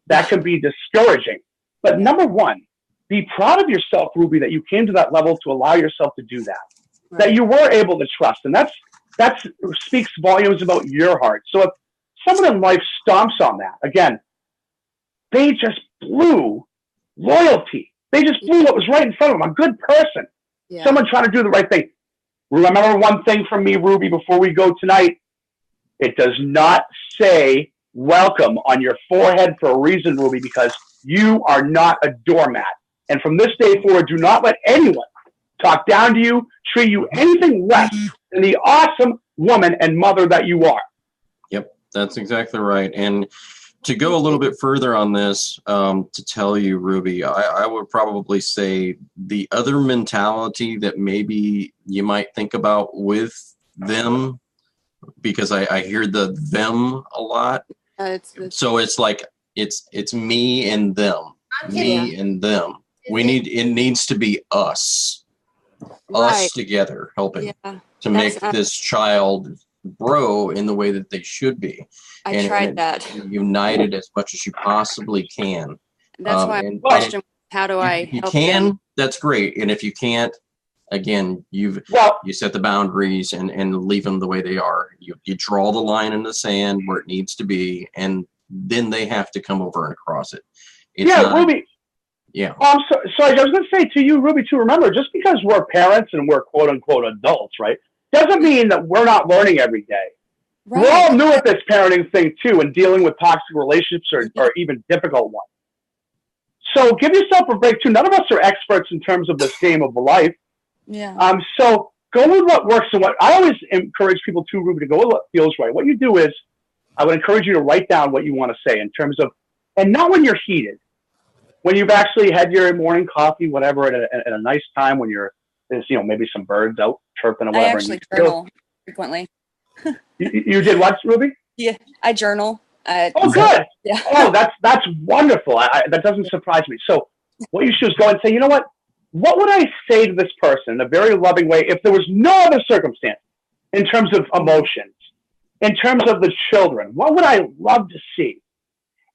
that can be discouraging. But number one, be proud of yourself, Ruby, that you came to that level to allow yourself to do that, that you were able to trust. And that speaks volumes about your heart. So if someone in life stomps on that, again, they just blew loyalty. They just blew what was right in front of them, a good person, someone trying to do the right thing. Remember one thing from me, Ruby, before we go tonight. It does not say welcome on your forehead for a reason, Ruby, because you are not a doormat. And from this day forward, do not let anyone talk down to you, treat you anything less than the awesome woman and mother that you are. Yep, that's exactly right. And to go a little bit further on this, to tell you, Ruby, I would probably say the other mentality that maybe you might think about with them, because I hear the them a lot. So it's like it's me and them, me and them. It needs to be us together helping to make this child grow in the way that they should be. I tried that. United as much as you possibly can. That's why I question, how do I help? You can, them? That's great. And if you can't, again, you set the boundaries and leave them the way they are. You draw the line in the sand where it needs to be, and then they have to come over and cross it. Ruby. Yeah. Sorry, I was going to say to you, Ruby, too, remember, just because we're parents and we're quote unquote adults, right, doesn't mean that we're not learning every day. Right. We're all new at this parenting thing too, and dealing with toxic relationships or even difficult ones. So give yourself a break too. None of us are experts in terms of this game of life. Yeah. So go with what works. And what I always encourage people to, Ruby, to go with what feels right. What you do is, I would encourage you to write down what you want to say in terms of, and not when you're heated, when you've actually had your morning coffee, whatever, at a nice time when there's maybe some birds out chirping or whatever. I actually journal frequently. You did what, Ruby? Yeah, I journal. Good. Yeah. Oh, that's wonderful. That doesn't surprise me. So what you should do is go and say, you know what? What would I say to this person in a very loving way if there was no other circumstance in terms of emotions, in terms of the children? What would I love to see?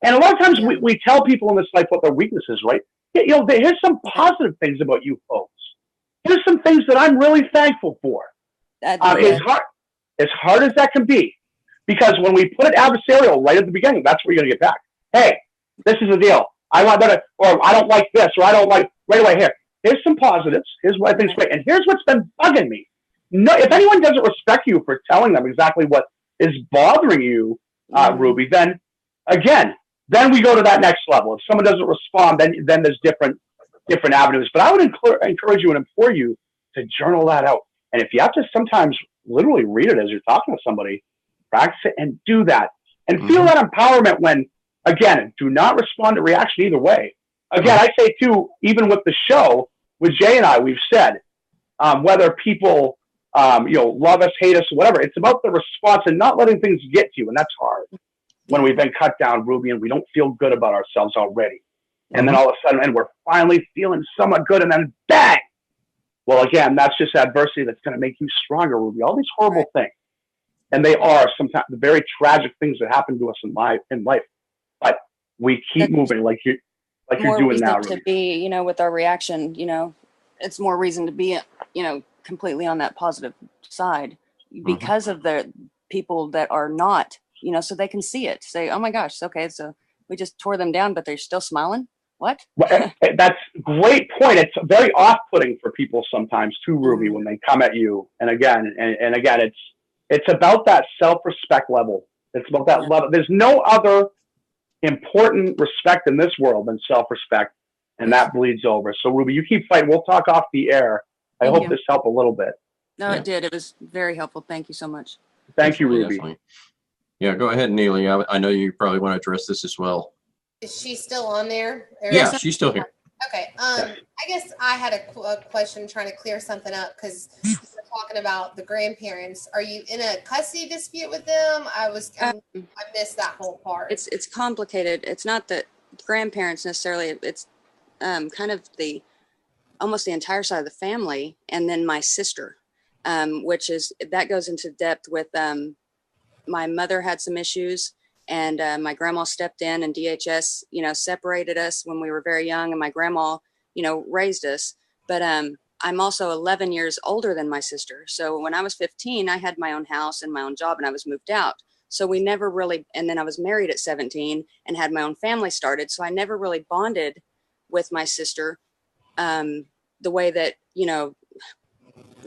And a lot of times we tell people in this life what their weakness is, right? Here's some positive things about you folks. Here's some things that I'm really thankful for. As hard as that can be, because when we put it adversarial right at the beginning, that's where you're going to get back. Hey, this is the deal. I want that, or I don't like this, or I don't like, right away here. Here's some positives. Here's what I think is great. And here's what's been bugging me. No, if anyone doesn't respect you for telling them exactly what is bothering you, Ruby, then we go to that next level. If someone doesn't respond, then there's different avenues. But I would encourage you and implore you to journal that out. And if you have to sometimes literally read it as you're talking to somebody, practice it and do that. And feel that empowerment when, again, do not respond to reaction either way. Again, I say too, even with the show, with Jay and I, we've said, whether people, love us, hate us, whatever, it's about the response and not letting things get to you. And that's hard when we've been cut down, Ruby, and we don't feel good about ourselves already. And then all of a sudden, and we're finally feeling somewhat good, and then bang! Well, again, that's just adversity that's going to make you stronger, Ruby. All these horrible things. And they are sometimes the very tragic things that happen to us in life. But we keep moving like you're doing now, Ruby. To be, with our reaction, it's more reason to be, completely on that positive side because of the people that are not, so they can see it. Say, oh my gosh, okay, so we just tore them down, but they're still smiling. What? That's a great point. It's very off-putting for people sometimes too, Ruby, when they come at you. And again, it's about that self-respect level. It's about that level. There's no other important respect in this world than self-respect, and that bleeds over. So, Ruby, you keep fighting. We'll talk off the air. I hope this helped a little bit. No, it did. It was very helpful. Thank you so much. Thank you, Ruby. Definitely. Yeah, go ahead, Neely. I know you probably want to address this as well. Is she still on there? Yeah, she's still here. Okay. I guess I had a question trying to clear something up because we're talking about the grandparents. Are you in a custody dispute with them? I missed that whole part. It's complicated. It's not the grandparents necessarily. It's kind of almost the entire side of the family, and then my sister. which is, that goes into depth with, my mother had some issues, and my grandma stepped in, and DHS, you know, separated us when we were very young, and my grandma, you know, raised us. But I'm also 11 years older than my sister. So when I was 15, I had my own house and my own job, and I was moved out. So we never really, and then I was married at 17 and had my own family started. So I never really bonded with my sister the way that, you know,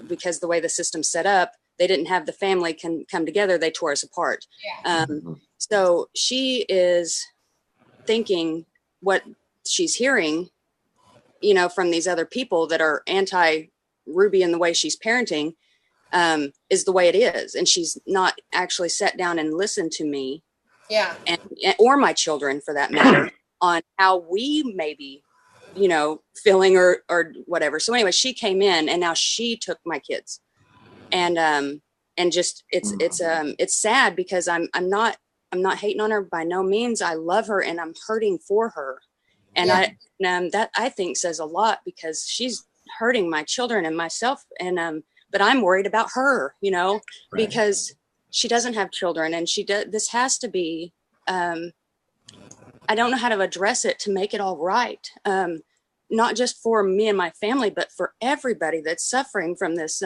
because the way the system's set up, they didn't have the family can come together. They tore us apart. Yeah. So she is thinking what she's hearing, you know, from these other people that are anti-Ruby in the way she's parenting, is the way it is. And she's not actually sat down and listened to me, and or my children for that matter, on how we may be, you know, feeling or whatever. So anyway, she came in, and now she took my kids, and just it's sad, because I'm not hating on her by no means. I love her, and I'm hurting for her, and that I think says a lot, because she's hurting my children and myself, and but I'm worried about her, you know, because she doesn't have children, and this has to be, I don't know how to address it to make it all right. Not just for me and my family, but for everybody that's suffering from this,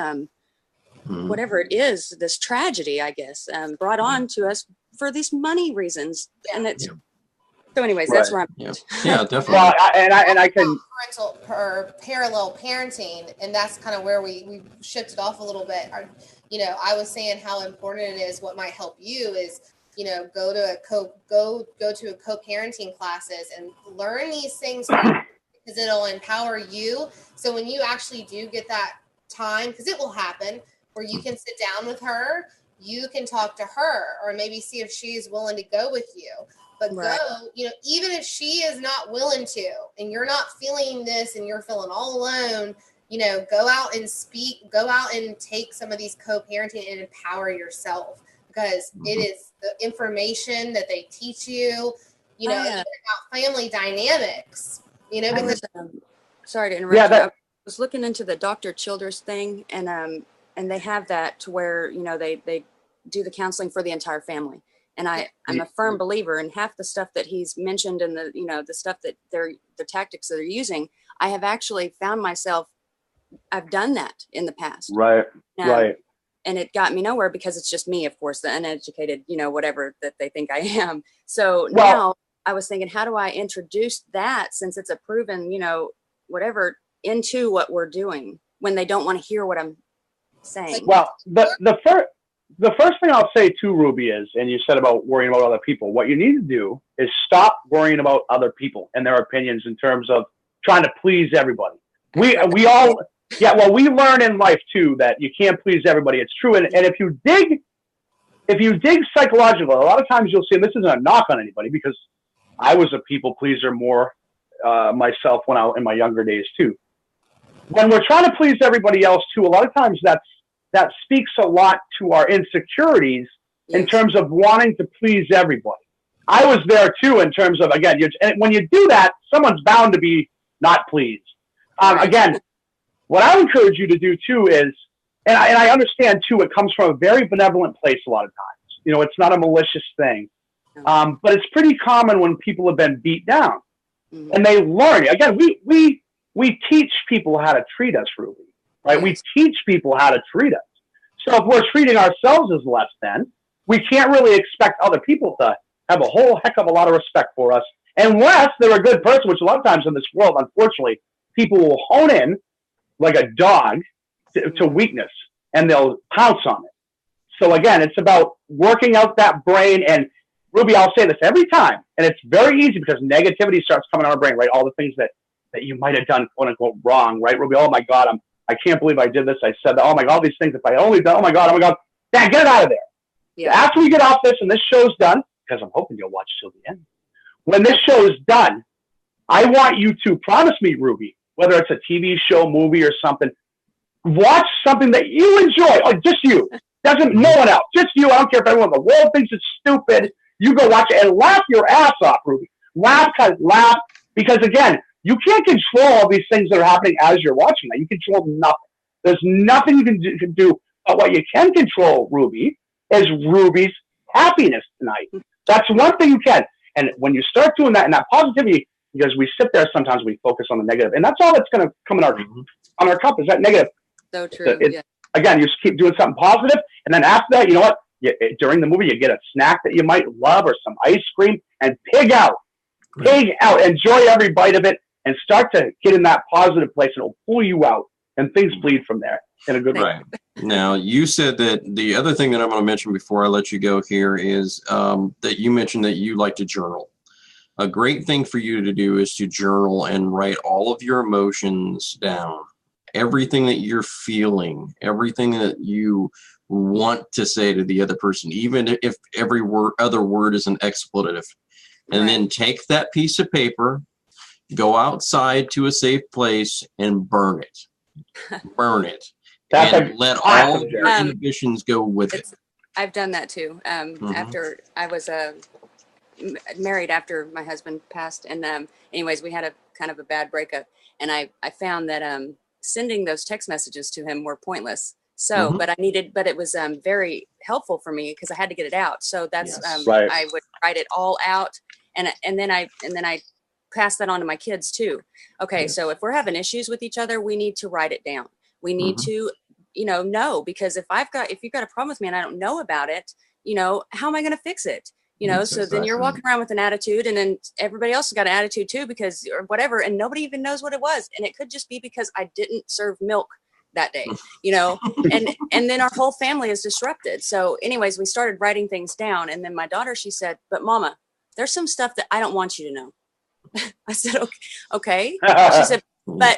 whatever it is, this tragedy, I guess, brought on to us for these money reasons. And it's, so anyways, that's where I'm at. Yeah, definitely. Well, and I can parental or parallel parenting, and that's kind of where we shifted off a little bit. You know, I was saying how important it is. What might help you is, you know, go to a co-parenting classes and learn these things, because it'll empower you. So when you actually do get that time, because it will happen, where you can sit down with her, you can talk to her, or maybe see if she's willing to go with you. But go, you know, even if she is not willing to, and you're not feeling this, and you're feeling all alone, you know, go out and speak, go out and take some of these co-parenting and empower yourself, because it is the information that they teach you, you know, even about family dynamics, you know, because sorry to interrupt. I was looking into the Dr. Childress thing, and they have that to where, you know, they do the counseling for the entire family. And I'm a firm believer in half the stuff that he's mentioned, and the, you know, the stuff that the tactics that they're using. I have actually found myself, I've done that in the past. Right. And it got me nowhere, because it's just me, of course, the uneducated, you know, whatever that they think I am. So now I was thinking, how do I introduce that, since it's a proven, you know, whatever, into what we're doing when they don't want to hear what I'm saying? Well, the first thing I'll say to Ruby is, and you said about worrying about other people, what you need to do is stop worrying about other people and their opinions in terms of trying to please everybody. We all, we learn in life too that you can't please everybody. It's true. And if you dig psychological, a lot of times you'll see, and this isn't a knock on anybody, because I was a people pleaser more myself when in my younger days too. When we're trying to please everybody else too, a lot of times that speaks a lot to our insecurities in terms of wanting to please everybody. I was there too, in terms of, again, and when you do that, someone's bound to be not pleased. Again, what I encourage you to do too is, and I understand too, it comes from a very benevolent place a lot of times. You know, it's not a malicious thing. But it's pretty common when people have been beat down, and they learn. Again, we teach people how to treat us, Ruby. Right? We teach people how to treat us. So if we're treating ourselves as less than, we can't really expect other people to have a whole heck of a lot of respect for us, unless they're a good person, which a lot of times in this world, unfortunately, people will hone in like a dog to weakness, and they'll pounce on it. So again, it's about working out that brain. And Ruby, I'll say this every time, and it's very easy, because negativity starts coming on our brain, right? All the things that you might have done, quote unquote, wrong, right, Ruby? Oh my God, I can't believe I did this. I said that. Oh my God, all these things. If I only done, oh my God. Dad, get it out of there. Yeah. After we get off this and this show's done, because I'm hoping you'll watch till the end. When this show is done, I want you to promise me, Ruby, whether it's a TV show, movie, or something, watch something that you enjoy, or just you. No one else, just you. I don't care if everyone in the world thinks it's stupid. You go watch it and laugh your ass off, Ruby. Laugh, because again, you can't control all these things that are happening as you're watching that. You control nothing. There's nothing you can do. But what you can control, Ruby, is Ruby's happiness tonight. That's one thing you can. And when you start doing that, and that positivity, because we sit there sometimes, we focus on the negative, and that's all that's going to come in our on our cup is that negative. So true. Again, you just keep doing something positive, and then after that, you know what? During the movie, you get a snack that you might love or some ice cream, and pig out, enjoy every bite of it, and start to get in that positive place, and it'll pull you out, and things bleed from there in a good way. Right. Now, you said that the other thing that I'm going to mention before I let you go here is that you mentioned that you like to journal. A great thing for you to do is to journal and write all of your emotions down. Everything that you're feeling, everything that you want to say to the other person, even if every other word is an expletive. And then take that piece of paper, go outside to a safe place and burn it. Burn it. And let all of your inhibitions go with it. I've done that too. After I was married after my husband passed. And anyways, we had a kind of a bad breakup. And I found that sending those text messages to him were pointless. So, but it was very helpful for me because I had to get it out. So that's, I would write it all out. And then I pass that on to my kids too. Okay. So if we're having issues with each other, we need to write it down. We need to, know, because if you've got a problem with me and I don't know about it, how am I going to fix it? So then you're walking around with an attitude, and then everybody else has got an attitude too, because or whatever. And nobody even knows what it was. And it could just be because I didn't serve milk that day, and then our whole family is disrupted. So anyways, we started writing things down. And then my daughter, she said, but Mama, there's some stuff that I don't want you to know. I said, okay.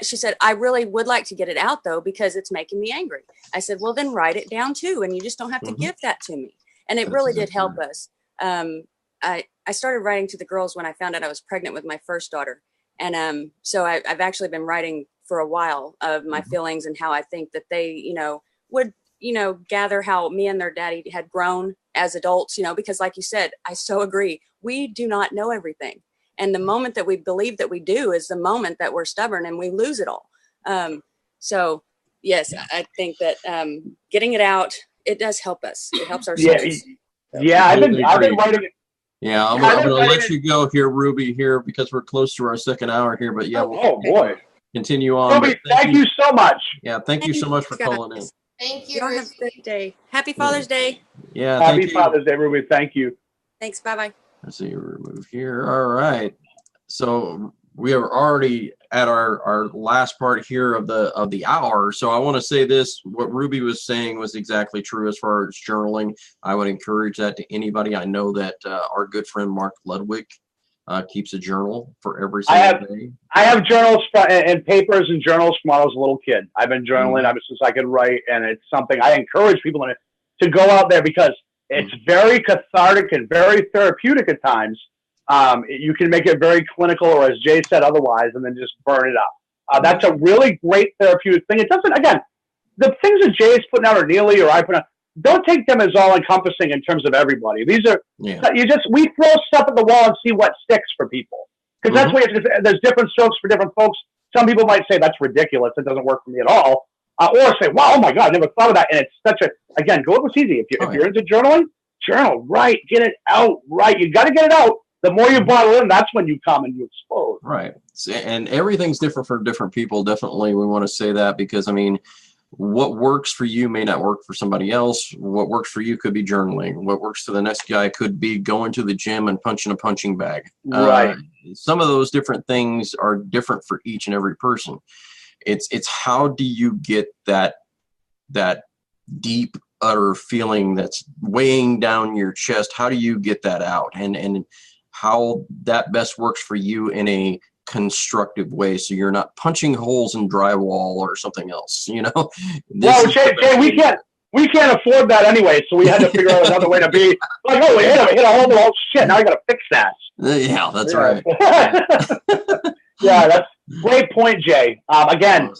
She said, I really would like to get it out though, because it's making me angry. I said, well, then write it down too. And you just don't have to give that to me. And it really did help us. I started writing to the girls when I found out I was pregnant with my first daughter. And so I've actually been writing for a while of my feelings and how I think that they, would, gather how me and their daddy had grown as adults, because like you said, I so agree. We do not know everything. And the moment that we believe that we do is the moment that we're stubborn and we lose it all. So yes, I think that getting it out, it does help us. It helps our souls. Yeah, I've been writing it. Yeah, I'm going to let you go here, Ruby, here, because we're close to our second hour here. But yeah, we'll boy, continue on. Ruby, thank you so much. Yeah, thank you so much for calling in. Thank you. Have a great day. Happy Father's Day. Yeah, happy Father's Day, Ruby. Thank you. Thanks. Bye-bye. Let's see, remove here. All right. So we are already at our last part here of the hour. So I want to say this, what Ruby was saying was exactly true as far as journaling. I would encourage that to anybody. I know that our good friend Mark Ludwig keeps a journal for every single day. I have journals and papers and journals from when I was a little kid. I've been journaling ever since I could write, and it's something I encourage people to go out there because it's very cathartic and very therapeutic at times. You can make it very clinical, or as Jay said, otherwise, and then just burn it up. That's a really great therapeutic thing. It doesn't, again, the things that Jay is putting out or Neely or I put out, don't take them as all encompassing in terms of everybody. These are, we throw stuff at the wall and see what sticks for people. Because that's what there's different strokes for different folks. Some people might say that's ridiculous. It doesn't work for me at all. Or say, wow, oh my God, I never thought of that. And it's such again, go with what's easy. If you're into journaling, journal, write, get it out, right. You got to get it out. The more you bottle in, that's when you come and you explode. Right. And everything's different for different people. Definitely, we want to say that because, I mean, what works for you may not work for somebody else. What works for you could be journaling. What works for the next guy could be going to the gym and punching a punching bag. Right. Some of those different things are different for each and every person. It's how do you get that deep, utter feeling that's weighing down your chest? How do you get that out? And how that best works for you in a constructive way, so you're not punching holes in drywall or something else. Well, Jay, we can't afford that anyway, so we had to figure out another way to be like, oh, we hit a hole. Oh shit! Now I got to fix that. Yeah, that's right. Yeah, that's great point, Jay. Again,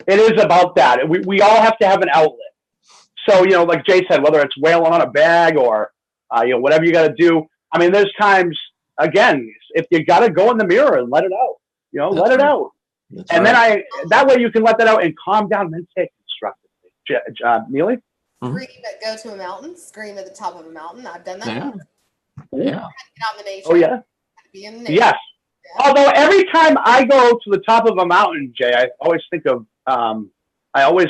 it is about that. We all have to have an outlet. So like Jay said, whether it's wailing on a bag or whatever you got to do. I mean, there's times. Again, if you got to go in the mirror and let it out, let it out. And then that way you can let that out and calm down and then say constructive. Neely? Scream at Go to a Mountain. Scream at the top of a mountain. I've done that. Yeah. Get out in the nature. Oh, yeah? Be in the nature. Yes. Yeah. Although every time I go to the top of a mountain, Jay, I always think of I always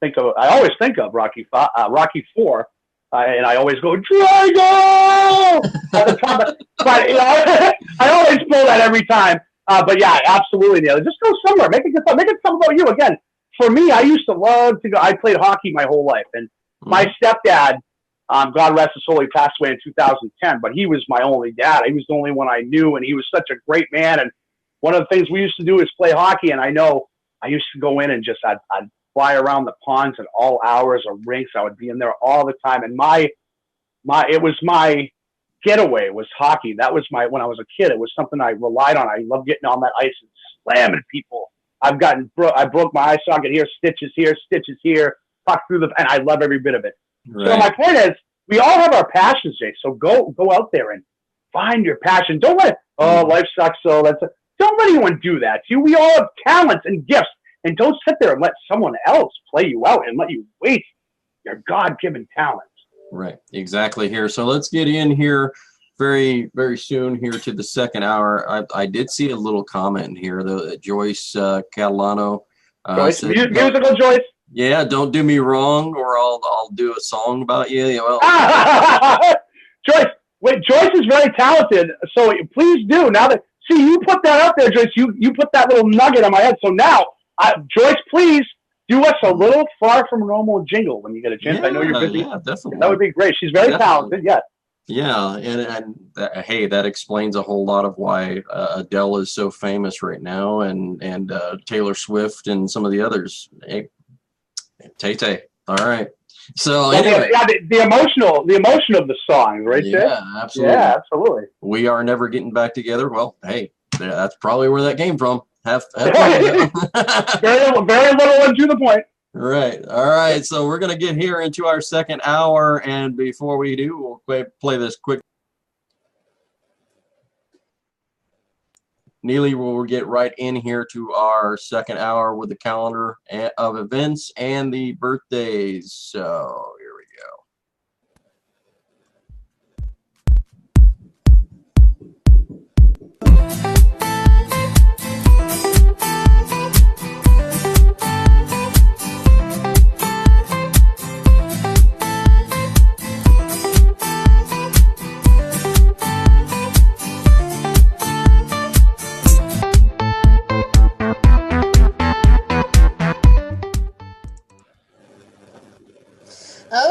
think of Rocky 4, and I always go Drago at the top. But I always pull that every time. But yeah, absolutely, Neil. Just go somewhere. Make it something about you. Again, for me, I used to love to go. I played hockey my whole life, and my stepdad, God rest his soul, he passed away in 2010. But he was my only dad. He was the only one I knew, and he was such a great man. And one of the things we used to do is play hockey. And I know I used to go in and I'd fly around the ponds at all hours of rinks. I would be in there all the time. And it was my getaway was hockey. That was when I was a kid, it was something I relied on. I loved getting on that ice and slamming people. I broke my eye socket here, stitches here, puck through and I love every bit of it. Right. So my point is, we all have our passions, Jay. So go out there and find your passion. Don't let life sucks. So don't let anyone do that to you. We all have talents and gifts, and don't sit there and let someone else play you out and let you waste your God-given talents. Right, exactly here. So let's get in here very, very soon here to the second hour. I did see a little comment here, though, Joyce Catalano. Joyce, musical Joyce. Yeah, don't do me wrong, or I'll do a song about you. Well, Joyce is very talented, so please do. Now that you put that out there, Joyce, you put that little nugget on my head. So now, Joyce, please do us a little Far From Normal jingle when you get a chance. I know you're busy. Yeah, definitely. That would be great. She's very talented. Yeah. Yeah, and hey, that explains a whole lot of why Adele is so famous right now, and Taylor Swift and some of the others. Hey, Tay. All right. So anyway, the emotion of the song, right there. Yeah, absolutely. Yeah, absolutely. We are never getting back together. Well, hey, that's probably where that came from. Have fun. very little and to the point. Right. All right. So we're going to get here into our second hour. And before we do, we'll play this quick. Neely will get right in here to our second hour with the calendar of events and the birthdays. So here we go.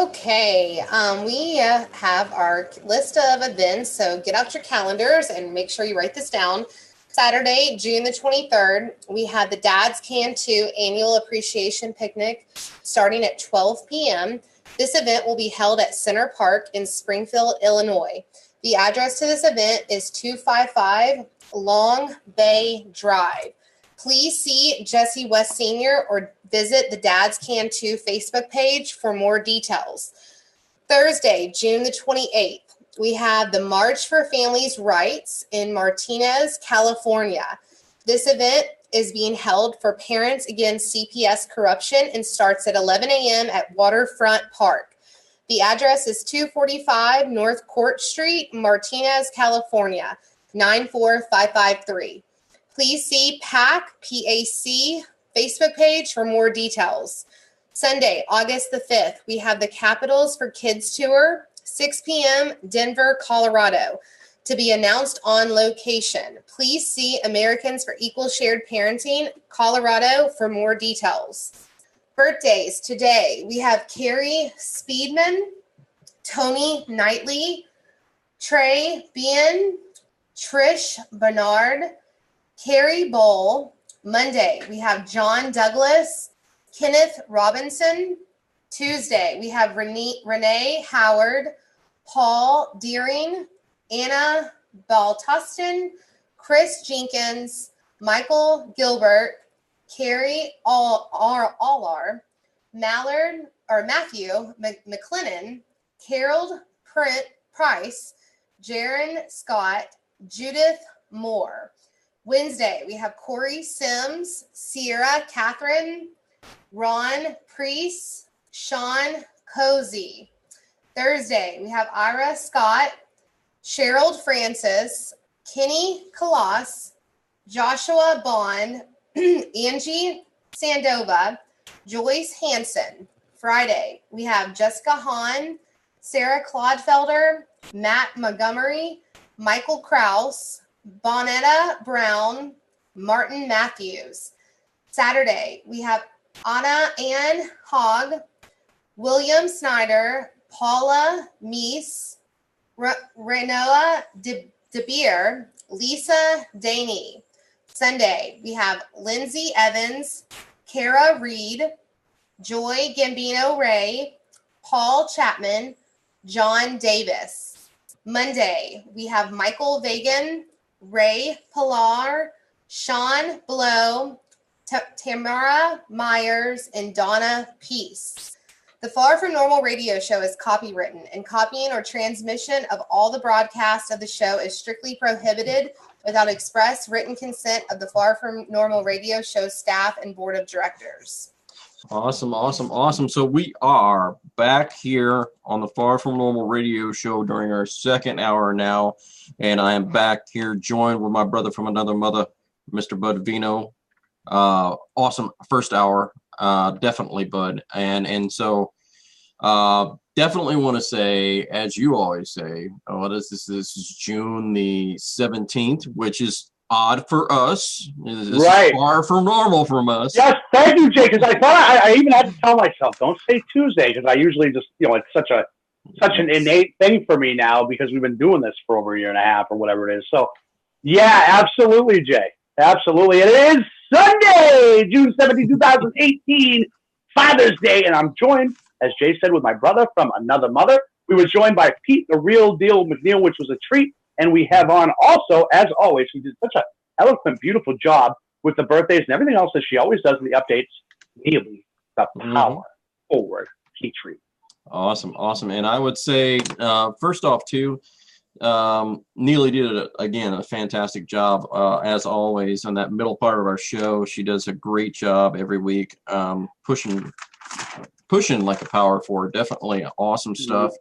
Okay, we have our list of events, so get out your calendars and make sure you write this down. Saturday, June the 23rd, we have the Dad's Can 2 Annual Appreciation Picnic starting at 12 p.m. This event will be held at Center Park in Springfield, Illinois. The address to this event is 255 Long Bay Drive. Please see Jesse West Sr. or visit the Dad's Can 2 Facebook page for more details. Thursday, June the 28th, we have the March for Families' Rights in Martinez, California. This event is being held for Parents Against CPS Corruption and starts at 11 a.m. at Waterfront Park. The address is 245 North Court Street, Martinez, California, 94553. Please see PAC Facebook page for more details. Sunday, August the 5th, we have the Capitals for Kids Tour, 6 p.m., Denver, Colorado, to be announced on location. Please see Americans for Equal Shared Parenting, Colorado, for more details. Birthdays today, we have Carrie Speedman, Tony Knightley, Trey Bien, Trish Bernard, Carrie Bowl. Monday, we have John Douglas, Kenneth Robinson. Tuesday, we have Renee Howard, Paul Deering, Anna Baltuston, Chris Jenkins, Michael Gilbert, Carrie Allar, Matthew McLennan, Carol Price, Jaron Scott, Judith Moore. Wednesday, we have Corey Sims, Sierra Catherine, Ron Priest, Sean Cozy. Thursday, we have Ira Scott, Cheryl Francis, Kenny Kalas, Joshua Bond, Angie Sandova, Joyce Hanson. Friday, we have Jessica Hahn, Sarah Clodfelder, Matt Montgomery, Michael Kraus, Bonetta Brown, Martin Matthews. Saturday, we have Anna Ann Hogg, William Snyder, Paula Meese, Renoa DeBeer, Lisa Daney. Sunday, we have Lindsay Evans, Kara Reed, Joy Gambino Ray, Paul Chapman, John Davis. Monday, we have Michael Vagan, Ray Pilar, Sean Blow, Tamara Myers, and Donna Peace. The Far From Normal radio show is copywritten, and copying or transmission of all the broadcasts of the show is strictly prohibited without express written consent of the Far From Normal radio show staff and board of directors. Awesome. So we are back here on the Far From Normal radio show during our second hour now, and I am back here joined with my brother from another mother, Mr. Bud Vino. Awesome first hour, definitely, Bud. And so definitely want to say, as you always say, this is June the 17th, which is odd for us. This right. Is far from normal from us. Yes, thank you, Jay, because I thought I even had to tell myself, don't say Tuesday, because I usually just, it's such an innate thing for me now because we've been doing this for over a year and a half or whatever it is. So, yeah, absolutely, Jay. Absolutely. It is Sunday, June 17, 2018, Father's Day, and I'm joined, as Jay said, with my brother from another mother. We were joined by Pete, the Real Deal McNeil, which was a treat. And we have on also, as always, who did such an eloquent, beautiful job with the birthdays and everything else that she always does in the updates, Neely, the Power Forward Petrie. Awesome. And I would say, first off, too, Neely did, again, a fantastic job, as always, on that middle part of our show. She does a great job every week, pushing like a power forward. Definitely awesome stuff.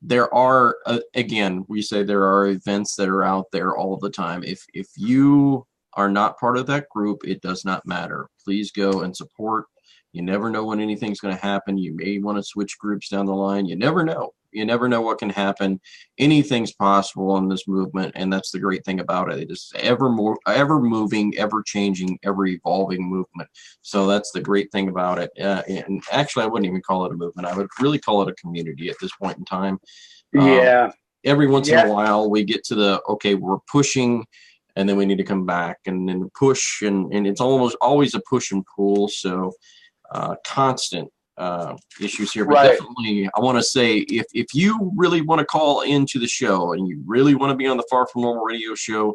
There are, again, we say there are events that are out there all the time. If you are not part of that group, it does not matter. Please go and support. You never know when anything's going to happen. You may want to switch groups down the line. You never know. You never know what can happen. Anything's possible in this movement, and that's the great thing about it. It is ever moving, ever changing, ever evolving movement. So that's the great thing about it. And actually, I wouldn't even call it a movement. I would really call it a community at this point in time. Every once in a while, we get to we're pushing, and then we need to come back and then push, and it's almost always a push and pull. So constant issues here, but definitely I want to say if you really want to call into the show and you really want to be on the Far From Normal radio show,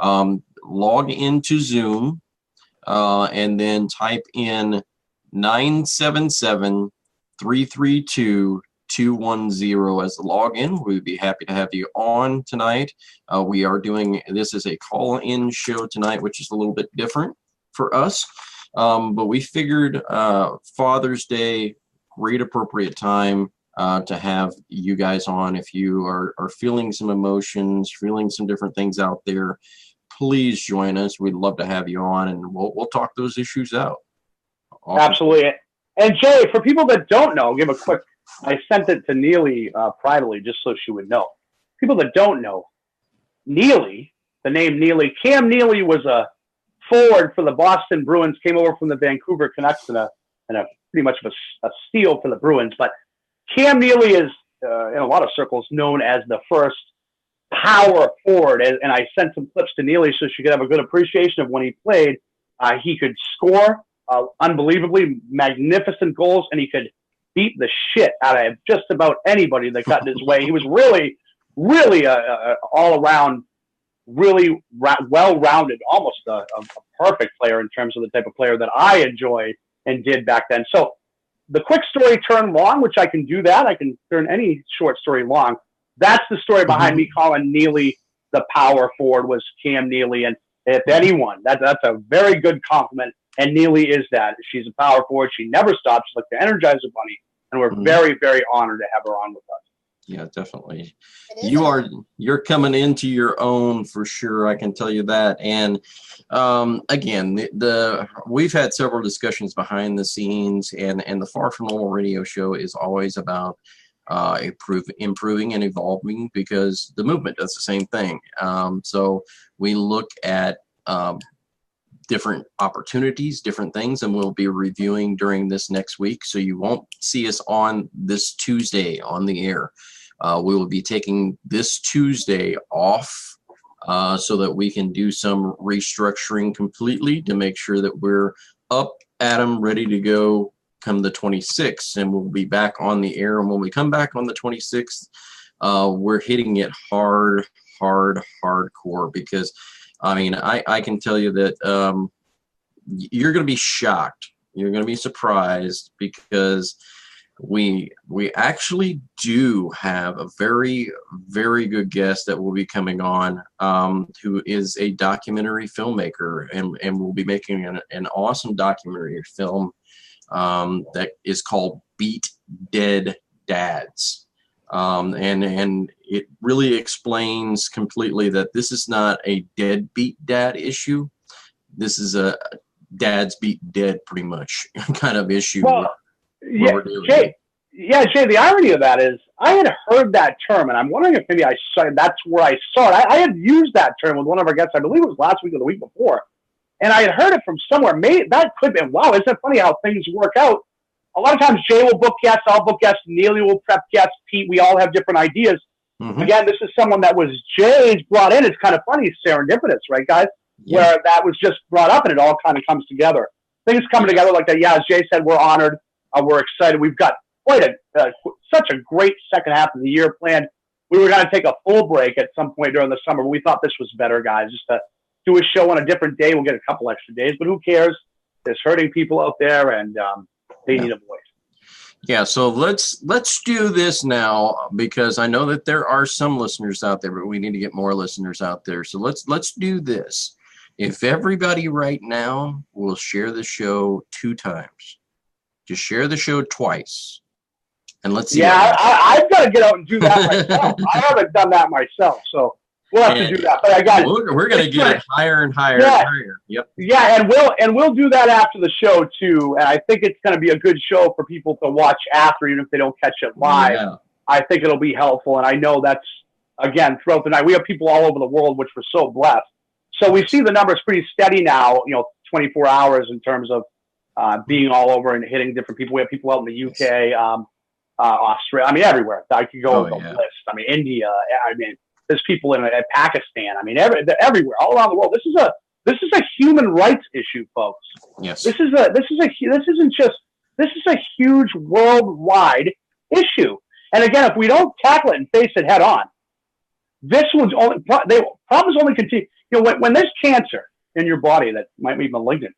log into Zoom and then type in 977-332-210 as the login. We'd be happy to have you on tonight. We are doing this as a call-in show tonight, which is a little bit different for us. But we figured Father's Day, great appropriate time to have you guys on. If you are feeling some emotions, feeling some different things out there, please join us. We'd love to have you on, and we'll talk those issues out. Awesome. Absolutely. And Jay, for people that don't know, give a quick, I sent it to Neely privately just so she would know. People that don't know, Neely, the name Neely, Cam Neely was a forward for the Boston Bruins, came over from the Vancouver Canucks and a pretty much of a steal for the Bruins. But Cam Neely is, in a lot of circles, known as the first power forward. And I sent some clips to Neely so she could have a good appreciation of when he played. He could score unbelievably magnificent goals, and he could beat the shit out of just about anybody that got in his way. He was really, really a all-around, really well-rounded, almost a perfect player in terms of the type of player that I enjoy and did back then. So the quick story turned long, which I can do that. I can turn any short story long. That's the story behind me calling Neely the power forward, was Cam Neely. And If anyone, that's a very good compliment. And Neely is that. She's a power forward. She never stops. She's like the Energizer Bunny. And we're very, very honored to have her on with us. Yeah, definitely. You're coming into your own for sure. I can tell you that. And again, we've had several discussions behind the scenes, and the Far From Normal radio show is always about improving and evolving, because the movement does the same thing. So we look at different opportunities, different things, and we'll be reviewing during this next week. So you won't see us on this Tuesday on the air. We will be taking this Tuesday off so that we can do some restructuring completely to make sure that we're up at 'em, ready to go come the 26th, and we'll be back on the air. And when we come back on the 26th, we're hitting it hardcore, because I mean, I can tell you that you're going to be shocked. You're going to be surprised, because we actually do have a very, very good guest that will be coming on, who is a documentary filmmaker, and will be making an awesome documentary film that is called Beat Dead Dads. And it really explains completely that this is not a deadbeat dad issue. This is a dads beat dead, pretty much, kind of issue. Well, Jay, the irony of that is I had heard that term, and I'm wondering if maybe that's where I saw it. I had used that term with one of our guests, I believe it was last week or the week before, and I had heard it from somewhere. Maybe that could be, wow, isn't it funny how things work out? A lot of times Jay will book guests, I'll book guests, Neely will prep guests, Pete, we all have different ideas. Mm-hmm. Again, this is someone that was Jay's brought in. It's kind of funny, serendipitous, right, guys? Yeah. Where that was just brought up and it all kind of comes together. Things coming together like that. Yeah, as Jay said, we're honored. We're excited. We've got such a great second half of the year planned. We were going to take a full break at some point during the summer, but we thought this was better, guys, just to do a show on a different day. We'll get a couple extra days, but who cares? There's hurting people out there, and they need a voice. Yeah, so let's do this now, because I know that there are some listeners out there, but we need to get more listeners out there. So let's do this. If everybody right now will share the show 2 times, just share the show twice, and let's see. Yeah, I've got to get out and do that myself. I haven't done that myself, so we'll have to do that. But I got we're going to get it higher and higher and higher. Yep. Yeah, and we'll do that after the show too. And I think it's going to be a good show for people to watch after, even if they don't catch it live. Yeah. I think it'll be helpful, and I know that's, again, throughout the night. We have people all over the world, which we're so blessed. So we see the numbers pretty steady now, 24 hours in terms of being all over and hitting different people. We have people out in the UK, Australia, I mean, everywhere. I could go with the list. I mean, India, there's people in Pakistan. I mean, everywhere, all around the world. This is a human rights issue, folks. Yes. This is a huge worldwide issue. And again, if we don't tackle it and face it head on, problems only continue. When there's cancer in your body that might be malignant,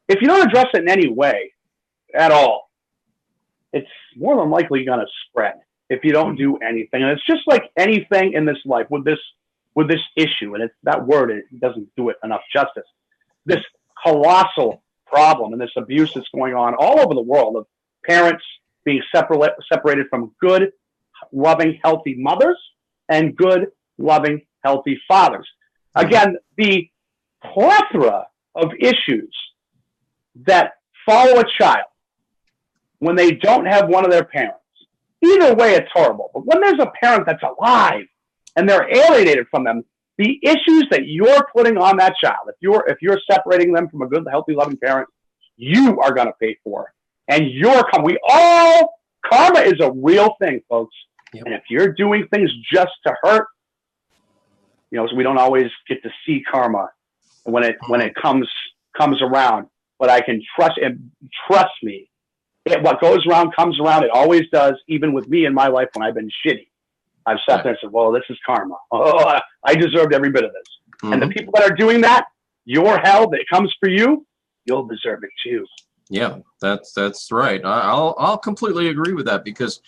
if you don't address it in any way at all, it's more than likely going to spread if you don't do anything. And it's just like anything in this life with this issue, and it's that word, it doesn't do it enough justice. This colossal problem and this abuse that's going on all over the world of parents being separated from good, loving, healthy mothers and good, loving, healthy fathers. Again, the plethora of issues that follow a child when they don't have one of their parents. Either way, it's horrible. But when there's a parent that's alive and they're alienated from them, the issues that you're putting on that child, if you're separating them from a good, healthy, loving parent, you are going to pay for it. And karma is a real thing, folks. Yep. And if you're doing things just to hurt, so we don't always get to see karma when it comes around. But I can trust me. What goes around comes around. It always does, even with me in my life when I've been shitty. I've sat there and said, well, this is karma. Oh, I deserved every bit of this. Mm-hmm. And the people that are doing that, your hell that comes for you, you'll deserve it too. Yeah, that's right. I'll completely agree with that, because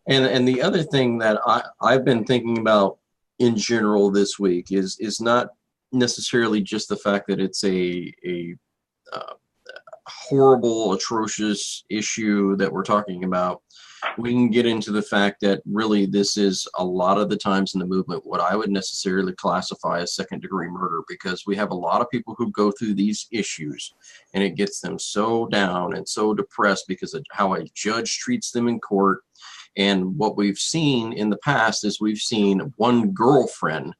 and the other thing that I've been thinking about in general this week is not necessarily just the fact that it's a horrible, atrocious issue that we're talking about. We can get into the fact that really this is a lot of the times in the movement what I would necessarily classify as second-degree murder, because we have a lot of people who go through these issues and it gets them so down and so depressed because of how a judge treats them in court. And what we've seen in the past is we've seen one girlfriend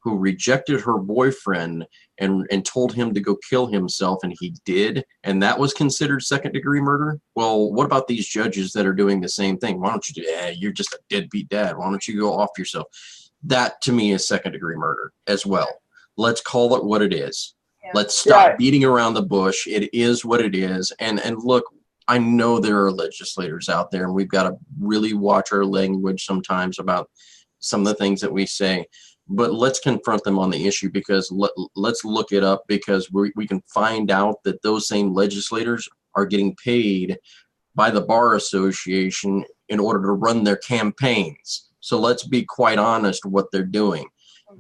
who rejected her boyfriend and told him to go kill himself, and he did, and that was considered second-degree murder. Well, what about these judges that are doing the same thing? Why don't you do? You're just a deadbeat dad. Why don't you go off yourself? That to me is second-degree murder as well. Let's call it what it is. Yeah. Let's stop beating around the bush. It is what it is. And look, I know there are legislators out there, and we've got to really watch our language sometimes about some of the things that we say. But let's confront them on the issue, because let's look it up, because we can find out that those same legislators are getting paid by the Bar Association in order to run their campaigns. So let's be quite honest what they're doing.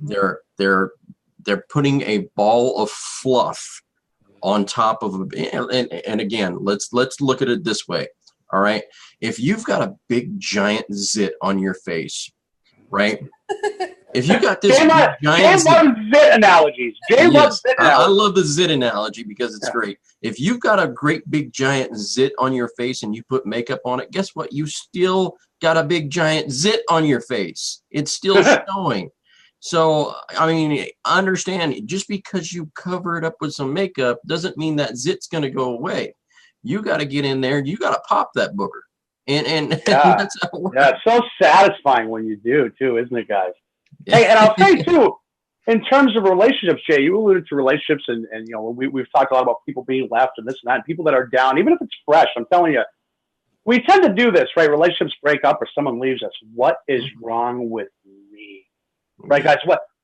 They're putting a ball of fluff on top of and again, let's look at it this way. All right. If you've got a big giant zit on your face, right? If you got this giant zit analogies. Loves zit analogies. I love the zit analogy because it's great. If you've got a great big giant zit on your face and you put makeup on it, guess what? You still got a big giant zit on your face. It's still showing. So, I mean, understand, just because you cover it up with some makeup doesn't mean that zit's going to go away. You got to get in there and you got to pop that booger. And that's how it works. Yeah, it's so satisfying when you do, too, isn't it, guys? Hey, and I'll say, too, in terms of relationships, Jay, you alluded to relationships, and you know, we've talked a lot about people being left and this and that, and people that are down, even if it's fresh. I'm telling you, we tend to do this, right? Relationships break up or someone leaves us. What is wrong with me? Right, guys?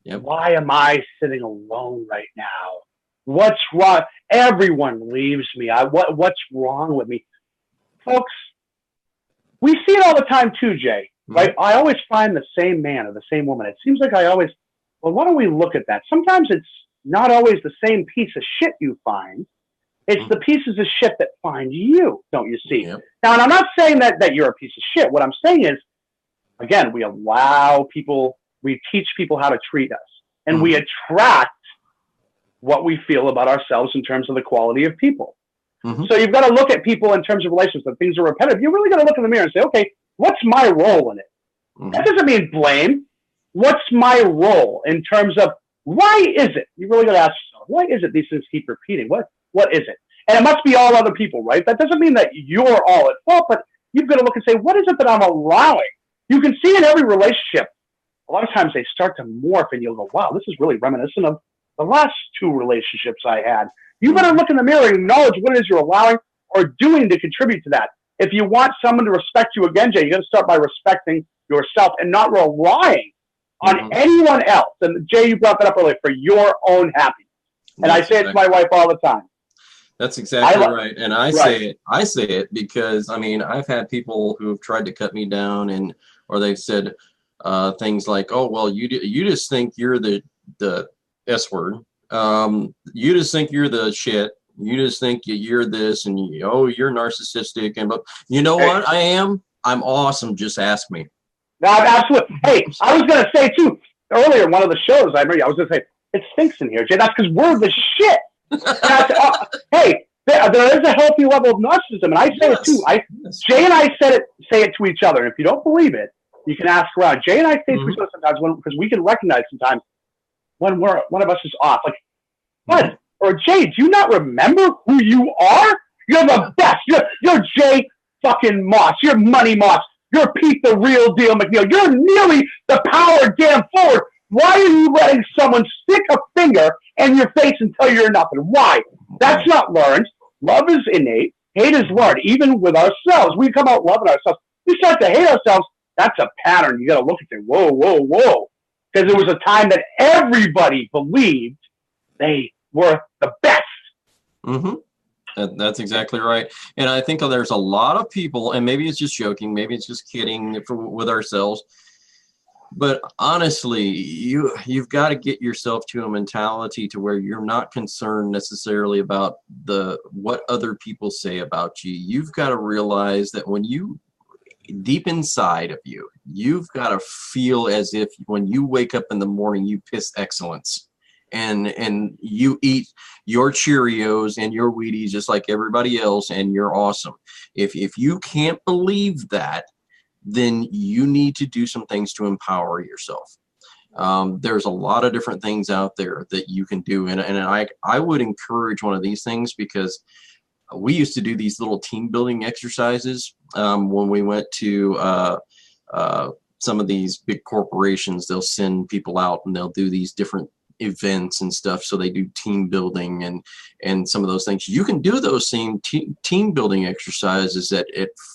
Why am I sitting alone right now? What's wrong? Everyone leaves me. What's wrong with me? Folks, we see it all the time too, Jay. Right? I always find the same man or the same woman. It seems like well, why don't we look at that? Sometimes it's not always the same piece of shit you find. It's the pieces of shit that find you, don't you see? Yep. Now, and I'm not saying that you're a piece of shit. What I'm saying is, again, we allow people, we teach people how to treat us, and we attract what we feel about ourselves in terms of the quality of people. So you've got to look at people in terms of relationships. If things are repetitive, you really got to look in the mirror and say, okay, what's my role in it? That doesn't mean blame. What's my role in terms of why is it? You really got to ask yourself, why is it these things keep repeating? What is it? And it must be all other people, right? That doesn't mean that you're all at fault, but you've got to look and say, what is it that I'm allowing? You can see in every relationship, a lot of times they start to morph and you'll go, wow, this is really reminiscent of the last two relationships I had. You better look in the mirror and acknowledge what it is you're allowing or doing to contribute to that. If you want someone to respect you again, Jay, you got to start by respecting yourself and not relying on anyone else. And Jay, you brought that up earlier, for your own happiness. And I say it to my wife all the time. That's exactly right. And I say it because, I mean, I've had people who have tried to cut me down or they've said things like, oh, well, you just think you're the S word. You just think you're the shit. You just think you're this and you're narcissistic. But you know what I am? I'm awesome. Just ask me. No, absolutely. Hey, I was going to say too, earlier, one of the shows I was going to say, it stinks in here, Jay. That's because we're the shit. Hey, there is a healthy level of narcissism, and I say it too. Jay and I say it to each other. And if you don't believe it, you can ask around. Jay and I say it to each other sometimes because we can recognize sometimes when one of us is off. Like, what? Or Jay, do you not remember who you are? You're the best. You're Jay fucking Moss. You're Money Moss. You're Pete the Real Deal McNeil. You're nearly the power damn forward. Why are you letting someone stick a finger in your face and tell you you're nothing? Why? That's not learned. Love is innate. Hate is learned. Even with ourselves, we come out loving ourselves. We start to hate ourselves. That's a pattern. You got to look and say, whoa, whoa, whoa. Because there was a time that everybody believed they were the best. That's exactly right. And I think there's a lot of people, and maybe it's just joking, maybe it's just kidding with ourselves, But honestly, you've got to get yourself to a mentality to where you're not concerned necessarily about what other people say about you. You've got to realize that when you deep inside of you, you've got to feel as if when you wake up in the morning, you piss excellence. And you eat your Cheerios and your Wheaties just like everybody else, and you're awesome. If you can't believe that, then you need to do some things to empower yourself. There's a lot of different things out there that you can do, and I would encourage one of these things, because we used to do these little team building exercises when we went to some of these big corporations. They'll send people out and they'll do these different events and stuff, so they do team building and some of those things. You can do those same team building exercises at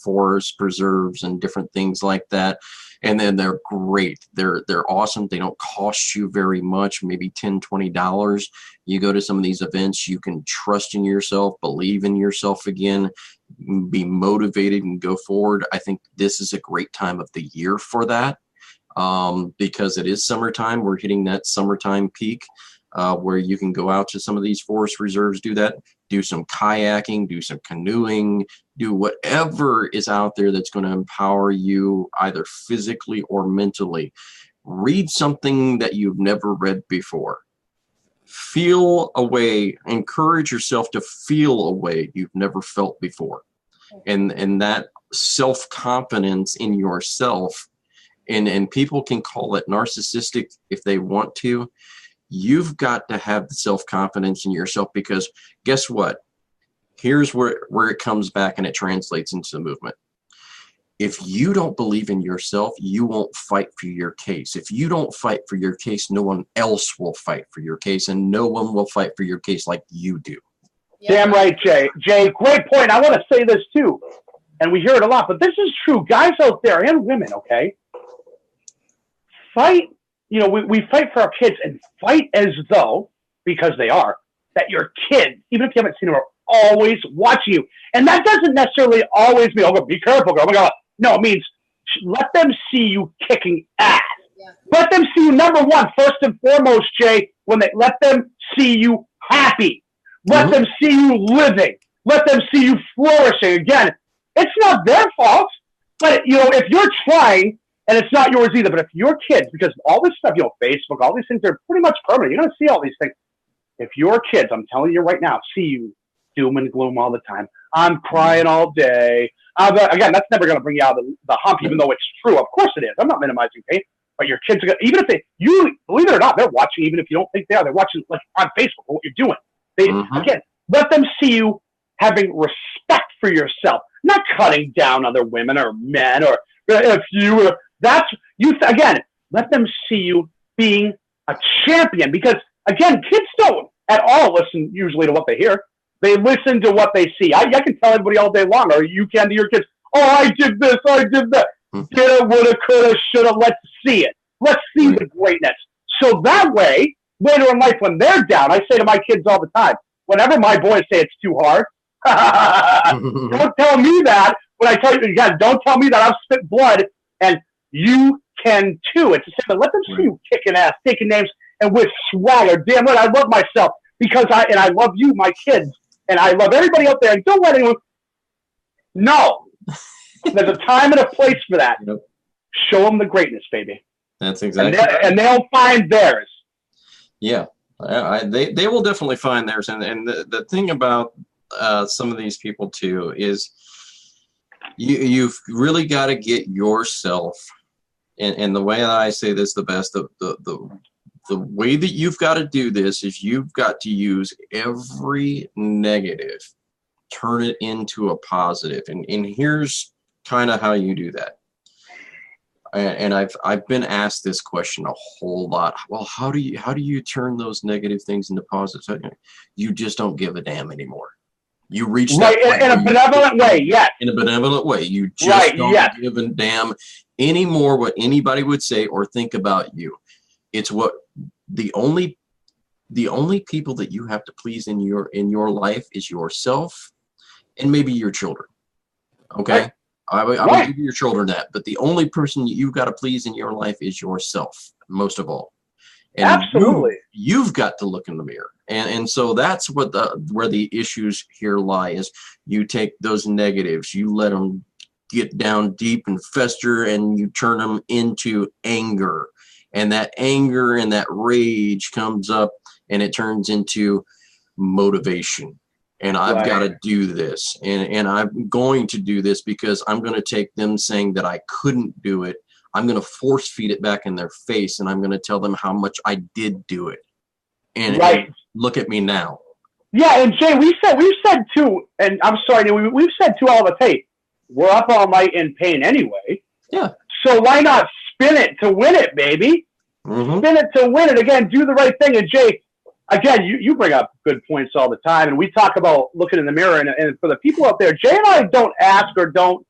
forest preserves and different things like that, and then they're great. They're awesome. They don't cost you very much, maybe $10-$20. You go to some of these events, you can trust in yourself, believe in yourself again, be motivated and go forward. I think this is a great time of the year for that. Because it is summertime. We're hitting that summertime peak where you can go out to some of these forest reserves, do some kayaking, do some canoeing, do whatever is out there that's going to empower you either physically or mentally. Read something that you've never read before. Feel a way, encourage yourself to feel a way you've never felt before. And that self-confidence in yourself, and people can call it narcissistic if they want to. You've got to have the self-confidence in yourself, because guess what? Here's where it comes back and it translates into the movement. If you don't believe in yourself, you won't fight for your case. If you don't fight for your case, no one else will fight for your case, and no one will fight for your case like you do. Yeah. Damn right, Jay. Jay, great point. I want to say this too, and we hear it a lot, but this is true. Guys out there and women, okay? Fight, we fight for our kids, and fight as though, because they are, that your kids, even if you haven't seen them, are always watching you. And that doesn't necessarily always mean, oh, be careful, girl. Oh my God. No, it means let them see you kicking ass. Yeah. Let them see you, number one, first and foremost, Jay, let them see you happy. Let them see you living. Let them see you flourishing. Again, it's not their fault, but, if you're trying, and it's not yours either, but if your kids, because all this stuff, Facebook, all these things are pretty much permanent. You're going to see all these things. If your kids, I'm telling you right now, see you doom and gloom all the time, I'm crying all day. Again, that's never going to bring you out of the hump, even though it's true. Of course it is. I'm not minimizing pain. But your kids are going to, even if believe it or not, they're watching, even if you don't think they are. They're watching like on Facebook what you're doing. Again, let them see you having respect for yourself, not cutting down other women or men, or if you again, let them see you being a champion, because again, kids don't at all listen usually to what they hear. They listen to what they see. I can tell everybody all day long, or you can to your kids, oh, I did this, I did that. Did it, woulda, coulda, shoulda, let's see it. Let's see the greatness. So that way, later in life when they're down, I say to my kids all the time, whenever my boys say it's too hard, don't tell me that. When I tell you, guys, don't tell me that I've spit blood, and you can too. It's the same, but let them see you kicking ass, taking names, and with swagger. Damn right, I love myself, because I love you, my kids, and I love everybody out there. And don't let anyone. No, there's a time and a place for that. Yep. Show them the greatness, baby. That's exactly. And they'll find theirs. Yeah, they will definitely find theirs. And the thing about some of these people too is you've really got to get yourself. And the way that I say this the best, the way that you've got to do this is you've got to use every negative, turn it into a positive. And here's kind of how you do that. And I've been asked this question a whole lot. Well, how do you turn those negative things into positive? You just don't give a damn anymore. You reach that point in a benevolent way, yes. In a benevolent way. You just don't give a damn anymore what anybody would say or think about you. It's what the only people that you have to please in your life is yourself and maybe your children. Okay? I would give your children that. But the only person you've got to please in your life is yourself, most of all. And absolutely. You've got to look in the mirror. And so that's what where the issues here lie is you take those negatives, you let them get down deep and fester, and you turn them into anger. And that anger and that rage comes up and it turns into motivation. And I've got to do this. And I'm going to do this because I'm going to take them saying that I couldn't do it. I'm going to force feed it back in their face. And I'm going to tell them how much I did do it. And look at me now. Yeah. And Jay, we've said too, and I'm sorry, we've said too all of us, hey, we're up all night in pain anyway. Yeah. So why not spin it to win it, baby? Mm-hmm. Spin it to win it. Again, do the right thing. And Jay, again, you bring up good points all the time. And we talk about looking in the mirror. And for the people out there, Jay and I don't ask or don't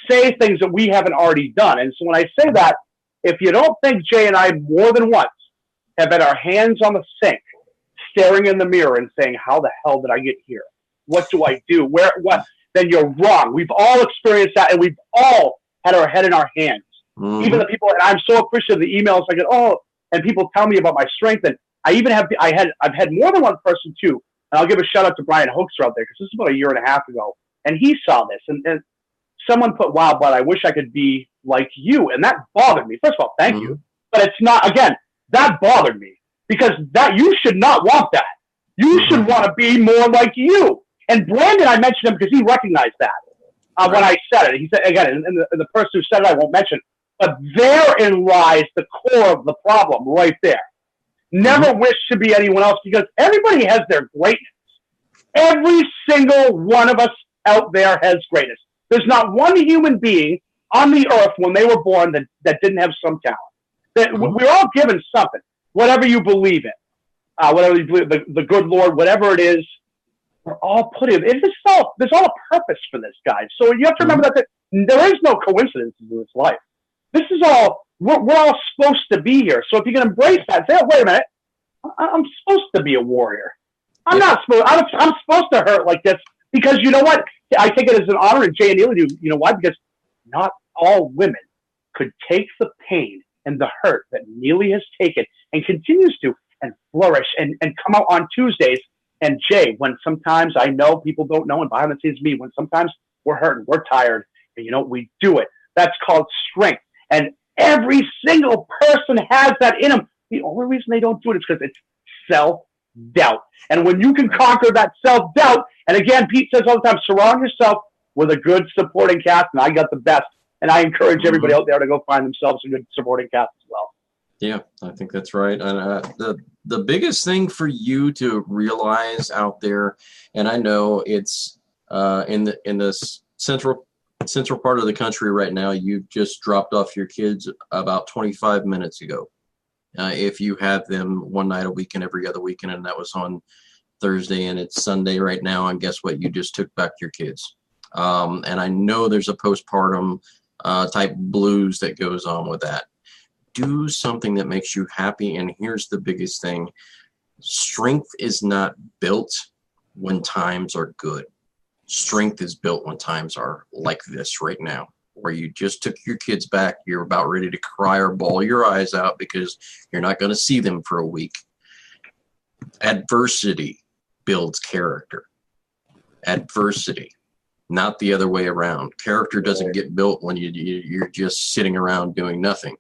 say things that we haven't already done. And so when I say that, if you don't think Jay and I more than once have had our hands on the sink, staring in the mirror and saying, how the hell did I get here? What do I do? What? Then you're wrong. We've all experienced that, and we've all had our head in our hands. Mm-hmm. Even the people, and I'm so appreciative of the emails I get, and people tell me about my strength. And I even I've had more than one person too. And I'll give a shout out to Brian Hoekstra out there, because this is about a year and a half ago. And he saw this, and someone put, wow, but I wish I could be like you. And that bothered me. First of all, thank you. But it's not, again, that bothered me, because that you should not want that. You should want to be more like you. And Brandon, I mentioned him because he recognized that when I said it. He said, again, and the person who said it I won't mention, but therein lies the core of the problem right there. Never wish to be anyone else, because everybody has their greatness. Every single one of us out there has greatness. There's not one human being on the earth when they were born that didn't have some talent. We're all given something, whatever you believe in, whatever you believe, the good Lord, whatever it is. We're all put in. There's all a purpose for this, guys. So you have to remember that there is no coincidences in this life. This is all, we're all supposed to be here. So if you can embrace that, say, oh, wait a minute, I'm supposed to be a warrior. I'm supposed to hurt like this, because you know what? I take it as an honor, and Jay and Neely do. You know why? Because not all women could take the pain and the hurt that Neely has taken and continues to, and flourish and come out on Tuesdays. And Jay, when sometimes I know people don't know, and behind the scenes me, when sometimes we're hurting, we're tired, and you know, we do it. That's called strength. And every single person has that in them. The only reason they don't do it is because it's self-doubt. And when you can conquer that self-doubt, and again, Pete says all the time, surround yourself with a good supporting cast, and I got the best. And I encourage everybody out there to go find themselves a good supporting cast as well. Yeah, I think that's right. And the biggest thing for you to realize out there, and I know it's in the central part of the country right now, you've just dropped off your kids about 25 minutes ago. If you have them one night a week and every other weekend, and that was on Thursday and it's Sunday right now, and guess what? You just took back your kids. And I know there's a postpartum type blues that goes on with that. Do something that makes you happy. And here's the biggest thing. Strength is not built when times are good. Strength is built when times are like this right now, where you just took your kids back. You're about ready to cry or bawl your eyes out because you're not going to see them for a week. Adversity builds character. Adversity, not the other way around. Character doesn't get built when you're just sitting around doing nothing.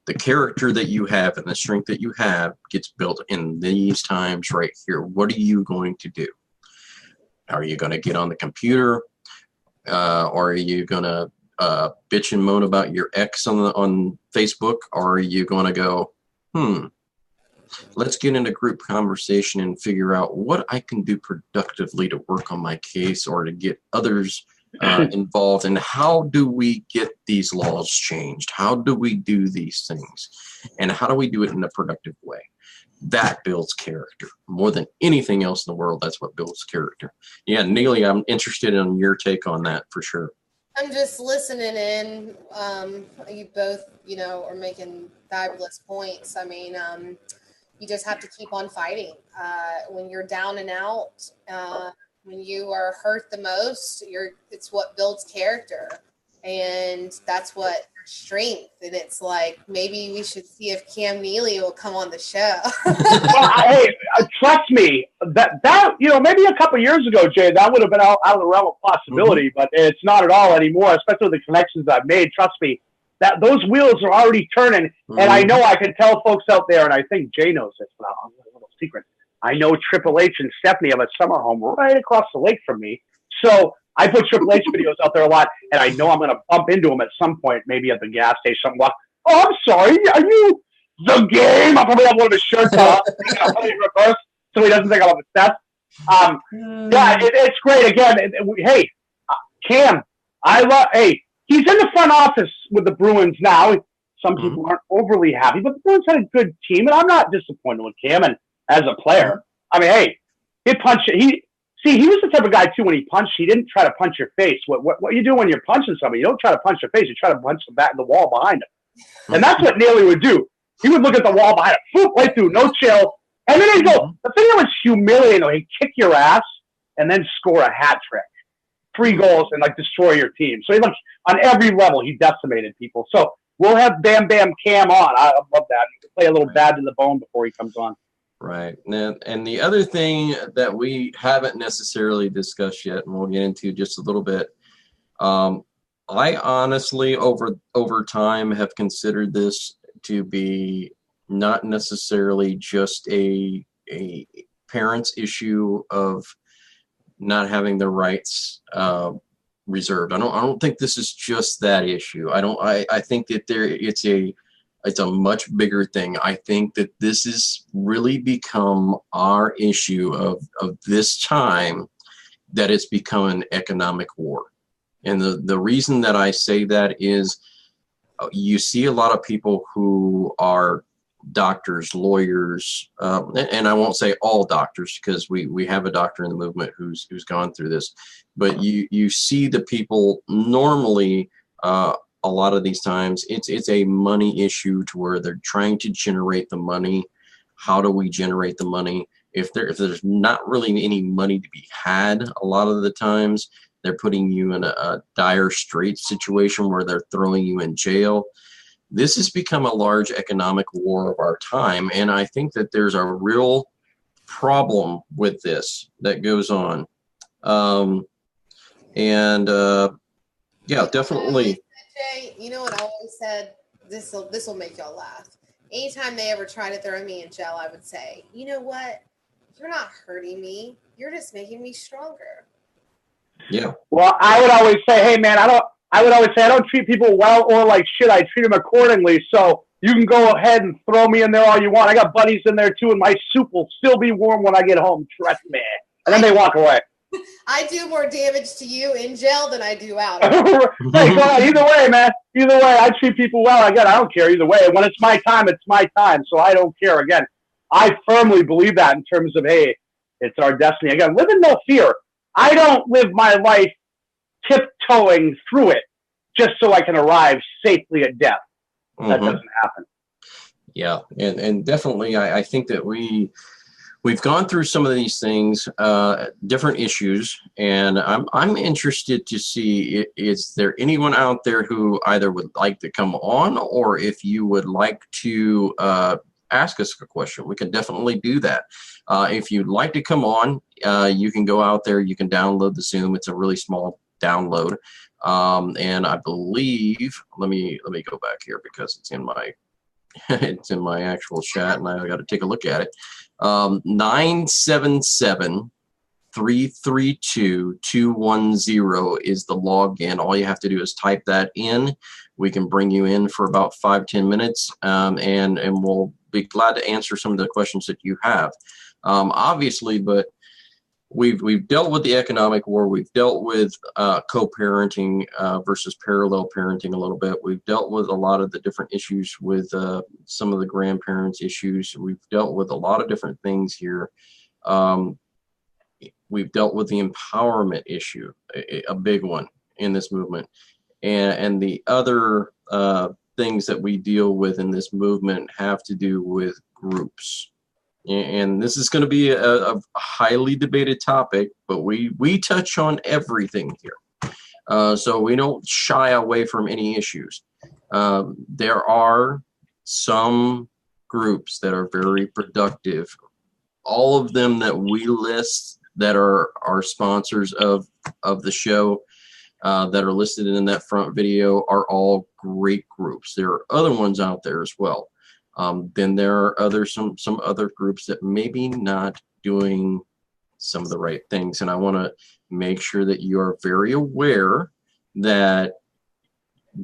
The character that you have and the strength that you have gets built in these times right here. What are you going to do? Are you going to get on the computer? Or are you going to bitch and moan about your ex on Facebook? Or are you going to go, let's get into group conversation and figure out what I can do productively to work on my case or to get others involved, and how do we get these laws changed? How do we do these things? And how do we do it in a productive way? That builds character more than anything else in the world. That's what builds character. Yeah, Neely, I'm interested in your take on that for sure. I'm just listening in. You both, are making fabulous points. I mean, you just have to keep on fighting. When you're down and out, When you are hurt the most, it's what builds character, and that's what strength. And it's like, maybe we should see if Cam Neely will come on the show. Hey, trust me, that maybe a couple years ago, Jay, that would have been out of the realm of possibility, but it's not at all anymore. Especially with the connections I've made. Trust me, that those wheels are already turning, and I know I can tell folks out there, and I think Jay knows this, but I'll a little secret. I know Triple H and Stephanie have a summer home right across the lake from me. So I put Triple H videos out there a lot, and I know I'm going to bump into them at some point, maybe at the gas station. Something like, oh, I'm sorry, are you the game? I'll probably have one of his shirts off in reverse so he doesn't think I'm obsessed. Yeah, it's great. Again, hey, Cam, he's in the front office with the Bruins now. Some people aren't overly happy, but the Bruins had a good team, and I'm not disappointed with Cam. And as a player, I mean, hey, he punched it. He was the type of guy too. When he punched, he didn't try to punch your face. What you do when you're punching somebody? You don't try to punch their face. You try to punch the wall behind him. And that's what Neely would do. He would look at the wall behind him, right through, no chill, and then he'd go. The thing that was humiliating, though, he'd kick your ass and then score a hat trick, 3 goals, and destroy your team. So he on every level, he decimated people. So we'll have Bam Bam Cam on. I love that. Play a little bad to the bone before he comes on. Right. And the other thing that we haven't necessarily discussed yet, and we'll get into just a little bit, I honestly, over time, have considered this to be not necessarily just a parent's issue of not having their rights reserved. I don't think this is just that issue. I think that it's a much bigger thing. I think that this has really become our issue of this time, that it's become an economic war. And the reason that I say that is you see a lot of people who are doctors, lawyers, and I won't say all doctors, because we have a doctor in the movement who's gone through this, but you see the people normally, a lot of these times it's a money issue, to where they're trying to generate the money. How do we generate the money? If there's not really any money to be had, a lot of the times they're putting you in a dire straits situation where they're throwing you in jail. This has become a large economic war of our time, and I think that there's a real problem with this that goes on. Yeah, definitely. Jay, you know what I always said? This will make y'all laugh. Anytime they ever try to throw me in jail, I would say, you know what? You're not hurting me. You're just making me stronger. Yeah. Well, I would always say, hey, man, I don't treat people well or like shit. I treat them accordingly. So you can go ahead and throw me in there all you want. I got buddies in there too, and my soup will still be warm when I get home. Trust me. And then they walk away. I do more damage to you in jail than I do out. Hey, go on. Either way, man. Either way, I treat people well. Again, I don't care either way. When it's my time, it's my time. So I don't care. Again, I firmly believe that in terms of, hey, it's our destiny. Again, live in no fear. I don't live my life tiptoeing through it just so I can arrive safely at death. That doesn't happen. Yeah, and definitely, I think that we've gone through some of these things, different issues, and I'm interested to see, is there anyone out there who either would like to come on, or if you would like to ask us a question, we can definitely do that. If you'd like to come on, you can go out there, you can download the Zoom. It's a really small download. And I believe, let me go back here because it's in my it's in my actual chat, and I got to take a look at it. 977-332-210 is the login. All you have to do is type that in. We can bring you in for about 5-10 minutes, and we'll be glad to answer some of the questions that you have. Obviously, but we've dealt with the economic war. We've dealt with co-parenting versus parallel parenting a little bit. We've dealt with a lot of the different issues with some of the grandparents' issues. We've dealt with a lot of different things here. We've dealt with the empowerment issue, a big one in this movement. And the other things that we deal with in this movement have to do with groups. and this is going to be a highly debated topic, but we touch on everything here. So we don't shy away from any issues. There are some groups that are very productive. All of them that we list that are our sponsors of the show that are listed in that front video are all great groups. There are other ones out there as well. Then there are some other groups that maybe not doing some of the right things. And I want to make sure that you are very aware that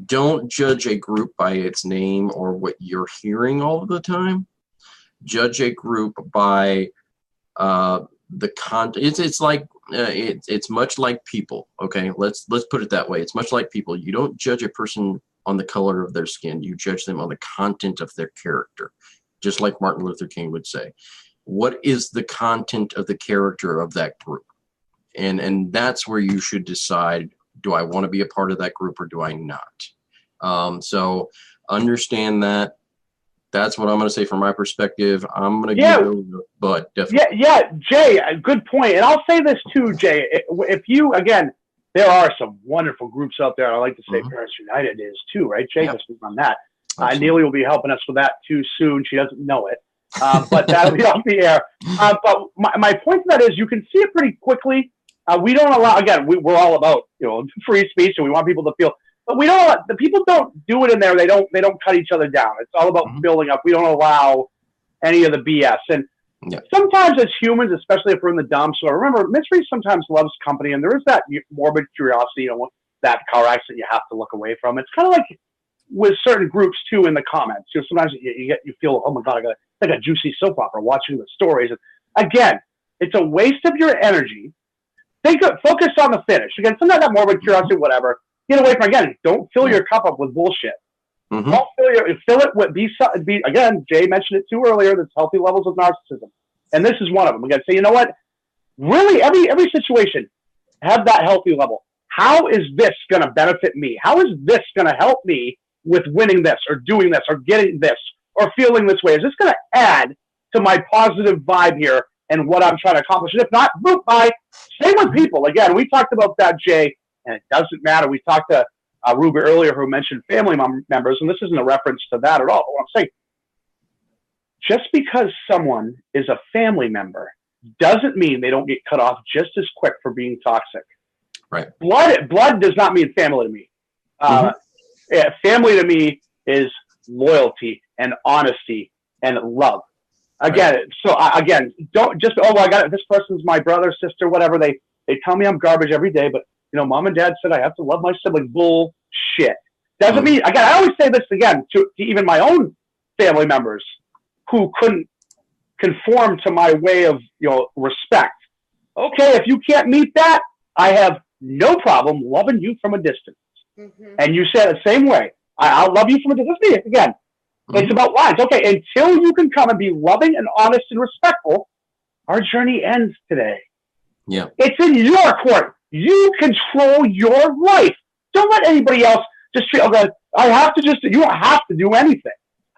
don't judge a group by its name or what you're hearing all of the time. Judge a group by the content. It's much like people. Okay, let's put it that way. It's much like people. You don't judge a person on the color of their skin. You judge them on the content of their character, just like Martin Luther King would say. What is the content of the character of that group? And that's where you should decide, do I want to be a part of that group or do I not? So understand that. That's what I'm going to say from my perspective. I'm going to give it over to Bud, definitely. Yeah, Jay, good point. And I'll say this too, Jay. If you, again, there are some wonderful groups out there. I like to say Parents United is too, right? Jay can speak on that. Neely will be helping us with that too soon. She doesn't know it, but that'll be off the air. But my point to that is you can see it pretty quickly. We don't allow, again, we're all about, free speech and we want people to feel, but we don't, the people don't do it in there. They don't cut each other down. It's all about building up. We don't allow any of the BS. And sometimes as humans, especially if we're in the dumps, so remember, mystery sometimes loves company, and there is that morbid curiosity, that car accident you have to look away from. It's kind of like with certain groups too in the comments. Sometimes you feel, oh my God, I got like a juicy soap opera watching the stories. And again, it's a waste of your energy. Focus on the finish. Again, sometimes that morbid curiosity, whatever. Get away from, again, don't fill your cup up with bullshit. Don't fill it with, again, Jay mentioned it too earlier, there's healthy levels of narcissism. And this is one of them. Again, say, you know what? Really, every situation, have that healthy level. How is this going to benefit me? How is this going to help me with winning this or doing this or getting this or feeling this way? Is this going to add to my positive vibe here and what I'm trying to accomplish? And if not, boop, bye. Same with people. Again, we talked about that, Jay, and it doesn't matter. We talked to Ruby earlier who mentioned family members, and this isn't a reference to that at all. But what I'm saying, just because someone is a family member doesn't mean they don't get cut off just as quick for being toxic. Right. Blood does not mean family to me. Family to me is loyalty and honesty and love. Again, don't just, I got it. This person's my brother, sister, whatever. They tell me I'm garbage every day, but mom and dad said I have to love my sibling. Bullshit. Doesn't mean, again, I always say this again to even my own family members who couldn't conform to my way of, respect. Okay, if you can't meet that, I have no problem loving you from a distance. And you said the same way. I'll love you from a distance. Again, it's about lines. Okay, until you can come and be loving and honest and respectful, our journey ends today. Yeah. It's in your court. You control your life. Don't let anybody else just feel that you don't have to do anything.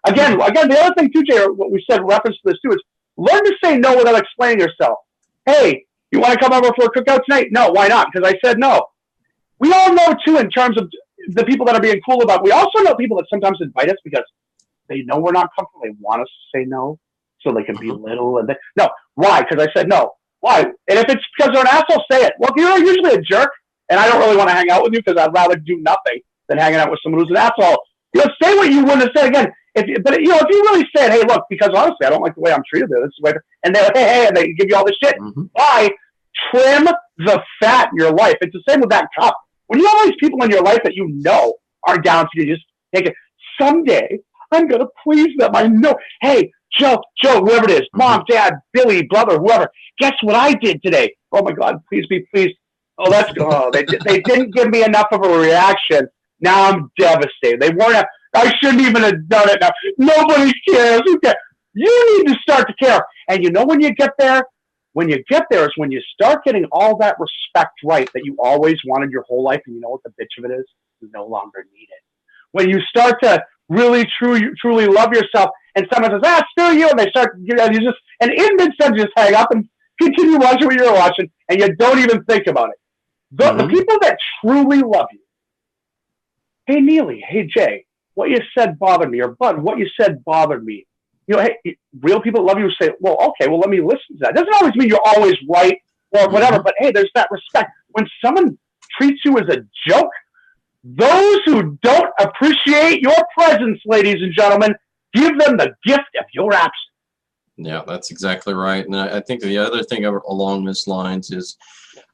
Again, the other thing too, Jay, what we said in reference to this too, is learn to say no without explaining yourself. Hey, you want to come over for a cookout tonight? No, why not? Because I said no. We all know too, in terms of the people that are being cool about it. We also know people that sometimes invite us because they know we're not comfortable. They want us to say no so they can belittle. No, why? Because I said no. Why? And if it's because they're an asshole, say it. Well, if you're usually a jerk, and I don't really want to hang out with you because I'd rather do nothing than hanging out with someone who's an asshole. Say what you wouldn't have said again. If you really said, hey, look, because honestly, I don't like the way I'm treated there. This is the way, and they're like, hey, and they give you all this shit. Why? Trim the fat in your life. It's the same with that cup. When you have all these people in your life that are down to you, just take it. Someday, I'm going to please them. I know. Hey, Joe, whoever it is, mom, dad, Billy, brother, whoever. Guess what I did today? Oh my God, please be pleased. Oh, that's good. Oh, they didn't give me enough of a reaction. Now I'm devastated. They weren't. I shouldn't even have done it now. Nobody cares. Who cares? You need to start to care. And when you get there, is when you start getting all that respect right that you always wanted your whole life, and you know what the bitch of it is? You no longer need it. When you start to really, truly love yourself and someone says, screw you, and they start, and in mid-sentence just hang up and continue watching what you're watching, and you don't even think about it. The people that truly love you, hey, Neely, hey, Jay, what you said bothered me, or Bud, what you said bothered me. Hey, real people that love you say, well, okay, well, let me listen to that. It doesn't always mean you're always right or whatever, but hey, there's that respect. When someone treats you as a joke, those who don't appreciate your presence, ladies and gentlemen, give them the gift of your absence. Yeah, that's exactly right. And I think the other thing along this lines is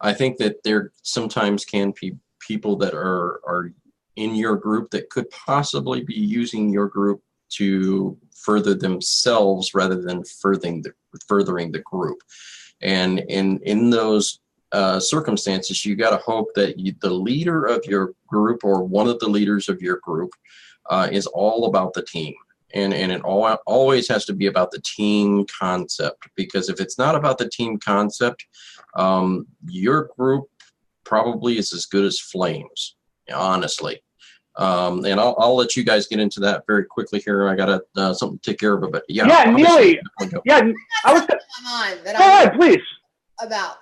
I think that there sometimes can be people that are in your group that could possibly be using your group to further themselves rather than furthering the group. And in those circumstances, you got to hope that the leader of your group or one of the leaders of your group is all about the team. And it always has to be about the team concept, because if it's not about the team concept, your group probably is as good as flames, honestly. And I'll let you guys get into that very quickly here. I got something to take care of, but yeah, Neely, I was go ahead, please. About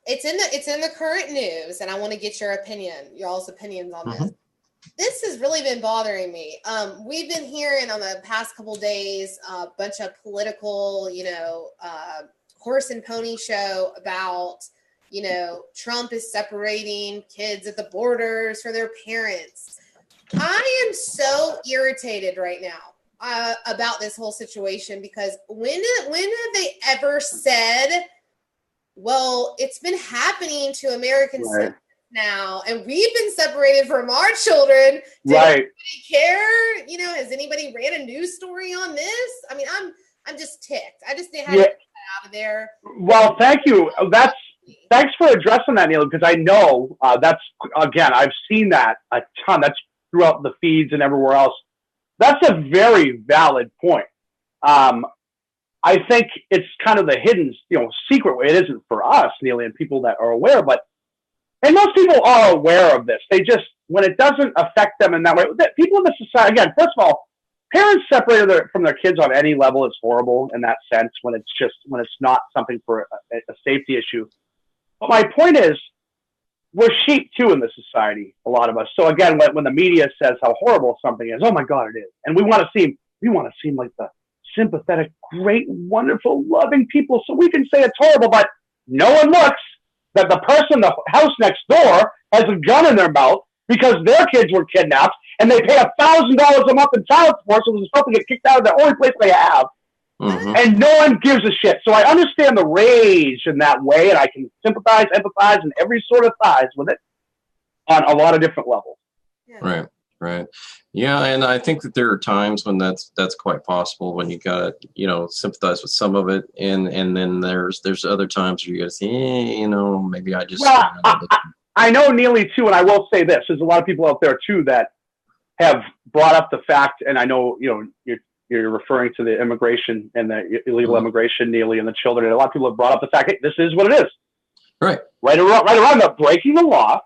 it's in the current news, and I want to get your all's opinions on this. This has really been bothering me. We've been hearing on the past couple days a bunch of political, horse and pony show about, Trump is separating kids at the borders for their parents. I am so irritated right now about this whole situation, because when have they ever said, well, it's been happening to American citizens now, and we've been separated from our children. Did anybody care? Has anybody ran a news story on this? I mean, I'm just ticked. I just had to get that out of there. Well, thank you. Thanks for addressing that, Neil, because I know that's, again, I've seen that a ton. That's throughout the feeds and everywhere else. That's a very valid point. I think it's kind of the hidden, secret way. It isn't for us, Neil, and people that are aware, and most people are aware of this. They just, when it doesn't affect them in that way, people in the society, again, first of all, parents separated from their kids on any level is horrible in that sense, when it's not something for a safety issue. But my point is, we're sheep too in the society, a lot of us. So again, when the media says how horrible something is, oh my God, it is. And we want to seem like the sympathetic, great, wonderful, loving people, so we can say it's horrible, but no one looks that the person, the house next door, has a gun in their mouth because their kids were kidnapped, and they pay $1,000 a month in child support, so they're supposed to get kicked out of the only place they have. And no one gives a shit. So I understand the rage in that way, and I can sympathize, empathize, and every sort of size with it on a lot of different levels. Yeah. Right. Yeah, and I think that there are times when that's quite possible, when you gotta, sympathize with some of it, and then there's other times where you gotta say, maybe I just. Well, I know Neely too, and I will say this: there's a lot of people out there too that have brought up the fact, and I know you're referring to the immigration and the illegal immigration, Neely, and the children. And a lot of people have brought up the fact, hey, this is what it is. Right around the breaking the law.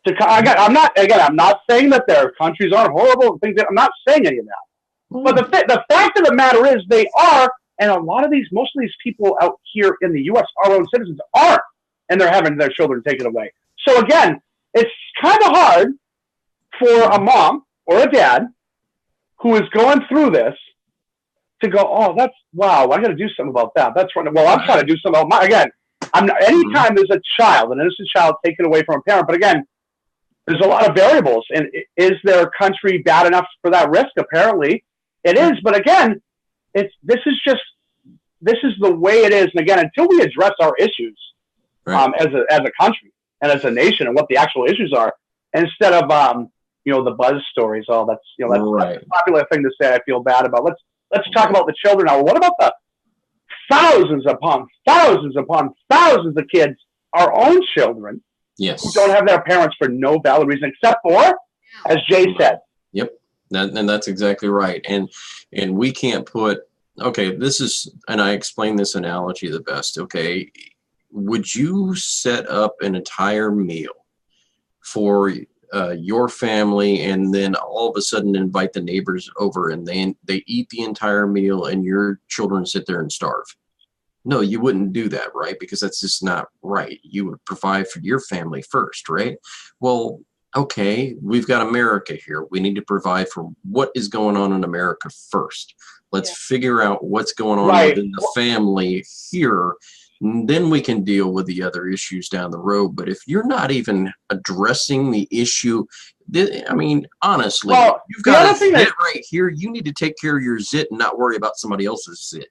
I'm not saying that their countries aren't horrible. I'm not saying any of that. But the fact of the matter is, they are, and most of these people out here in the U.S., our own citizens, aren't, and they're having their children taken away. So again, it's kind of hard for a mom or a dad who is going through this to go, oh, wow, I got to do something about that. That's right. Well, I'm trying to do something about anytime there's a child, an innocent child taken away from a parent, but again, there's a lot of variables. And is their country bad enough for that risk? Apparently it is. But again, this is the way it is. And again, until we address our issues as a country and as a nation, and what the actual issues are, instead of, the buzz stories, that's a popular thing to say. I feel bad about. Let's talk about the children now. What about the thousands upon thousands of kids, our own children, who don't have their parents for no valid reason, except for, as Jay said. Yep, and that's exactly right. And we can't put, and I explain this analogy the best, would you set up an entire meal for your family, and then all of a sudden invite the neighbors over, and they eat the entire meal, and your children sit there and starve. No, you wouldn't do that, right? Because that's just not right. You would provide for your family first, right? Well, okay, we've got America here. We need to provide for what is going on in America first. Let's figure out what's going on within the family here. And then we can deal with the other issues down the road. But if you're not even addressing the issue, I mean, honestly, you've got a zit right here. You need to take care of your zit and not worry about somebody else's zit.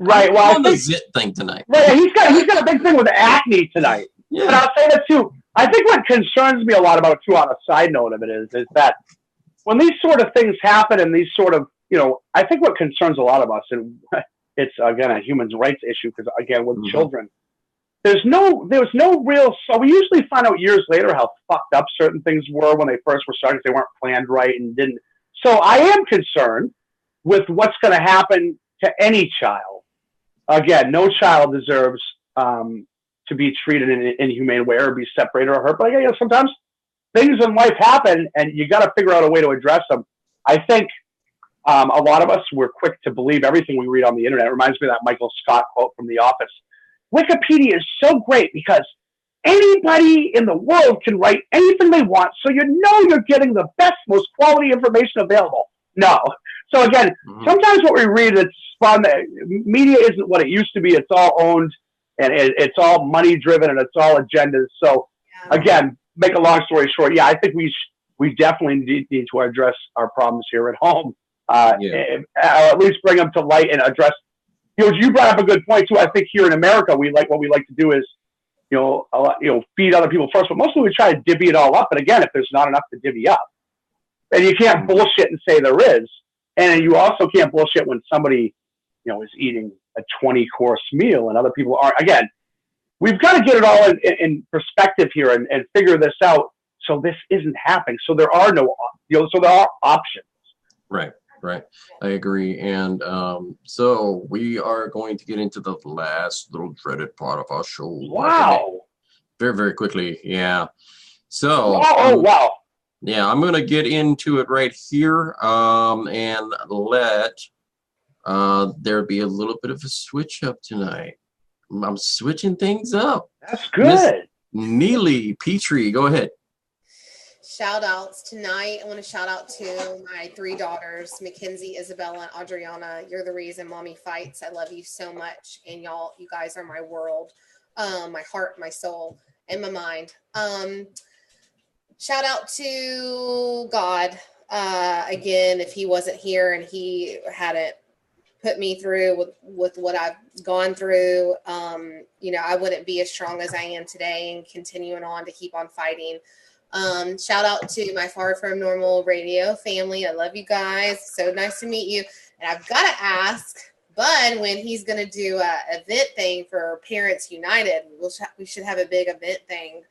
Right. Well, on the zit thing tonight. Right. He's got a big thing with acne tonight. Yeah. But I'll say that too. I think what concerns me a lot about too, on a side note of it, is that when these sort of things happen and these sort of, I think what concerns a lot of us, and it's again a human rights issue, because again with children, there's no real. So we usually find out years later how fucked up certain things were when they first were started. They weren't planned right and didn't. So I am concerned with what's going to happen to any child. Again, no child deserves to be treated in an inhumane way or be separated or hurt. But again, sometimes things in life happen, and you got to figure out a way to address them. I think a lot of us, we're quick to believe everything we read on the internet. It reminds me of that Michael Scott quote from The Office. Wikipedia is so great because anybody in the world can write anything they want, so you're getting the best, most quality information available. No. So again, sometimes what we read, it's fun. Media isn't what it used to be. It's all owned, and it's all money driven, and it's all agendas. So again, make a long story short, I think we definitely need to address our problems here at home, or at least bring them to light and address. You brought up a good point too. I think here in America, what we like to do is, feed other people first, but mostly we try to divvy it all up. And again, if there's not enough to divvy up, and you can't bullshit and say there is, and you also can't bullshit when somebody, is eating a 20-course meal and other people aren't. Again, we've got to get it all in perspective here and figure this out, so this isn't happening. So there are so there are options. Right. I agree. And so we are going to get into the last little dreaded part of our show. Wow. Very, very quickly. Yeah. So. Wow. Yeah, I'm going to get into it right here and let there be a little bit of a switch up tonight. I'm switching things up. That's good. Neely Petrie, go ahead. Shout outs tonight. I want to shout out to my 3 daughters, Mackenzie, Isabella, and Adriana. You're the reason Mommy fights. I love you so much. And you guys are my world, my heart, my soul, and my mind. Shout out to God. Again, if he wasn't here and he hadn't put me through with what I've gone through, I wouldn't be as strong as I am today and continuing on to keep on fighting. Shout out to my Far From Normal radio family. I love you guys. So nice to meet you. And I've got to ask Bud when he's going to do a event thing for Parents United. We should have a big event thing.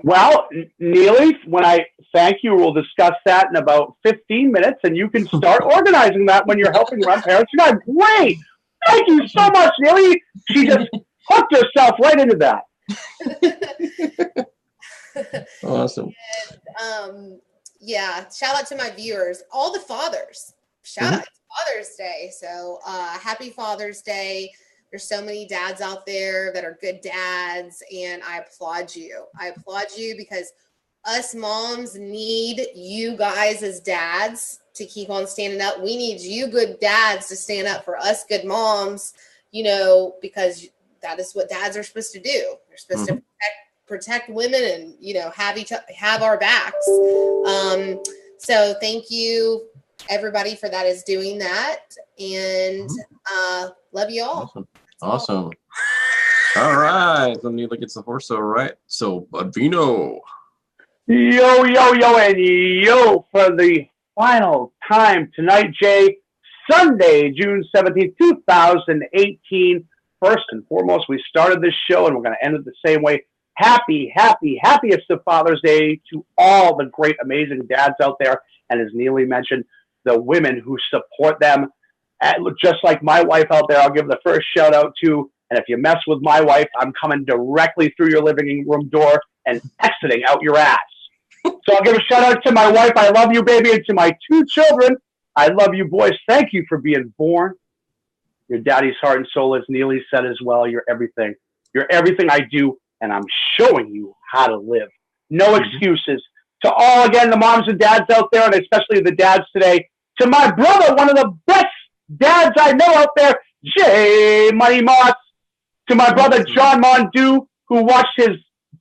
Well, Neely, when I thank you, we'll discuss that in about 15 minutes, and you can start organizing that when you're helping run Parents United. Great. Thank you so much, Neely. She just hooked herself right into that. Awesome. And, shout out to my viewers, all the fathers. Shout out to Father's Day. So happy Father's Day. There's so many dads out there that are good dads, and I applaud you. I applaud you because us moms need you guys as dads to keep on standing up. We need you good dads to stand up for us good moms, because that is what dads are supposed to do. They're supposed to protect women and, have our backs. So thank you everybody for that is doing that. And love you all. Awesome. All right. So Neela gets the horse, all right. So Vino. Yo, and yo for the final time tonight, Jay. Sunday, June 17th, 2018. First and foremost, we started this show and we're going to end it the same way. Happiest of Father's Day to all the great, amazing dads out there. And as Neely mentioned, the women who support them. Just like my wife out there, I'll give the first shout out to. And if you mess with my wife, I'm coming directly through your living room door and exiting out your ass. So I'll give a shout out to my wife. I love you, baby. And to my 2 children. I love you, boys. Thank you for being born. Your daddy's heart and soul, as Neely said as well. You're everything. You're everything I do, and I'm showing you how to live. No excuses. To all, again, the moms and dads out there, and especially the dads today. To my brother, one of the best dads I know out there, J. Money Moss. To my brother, John Mondu, who watched his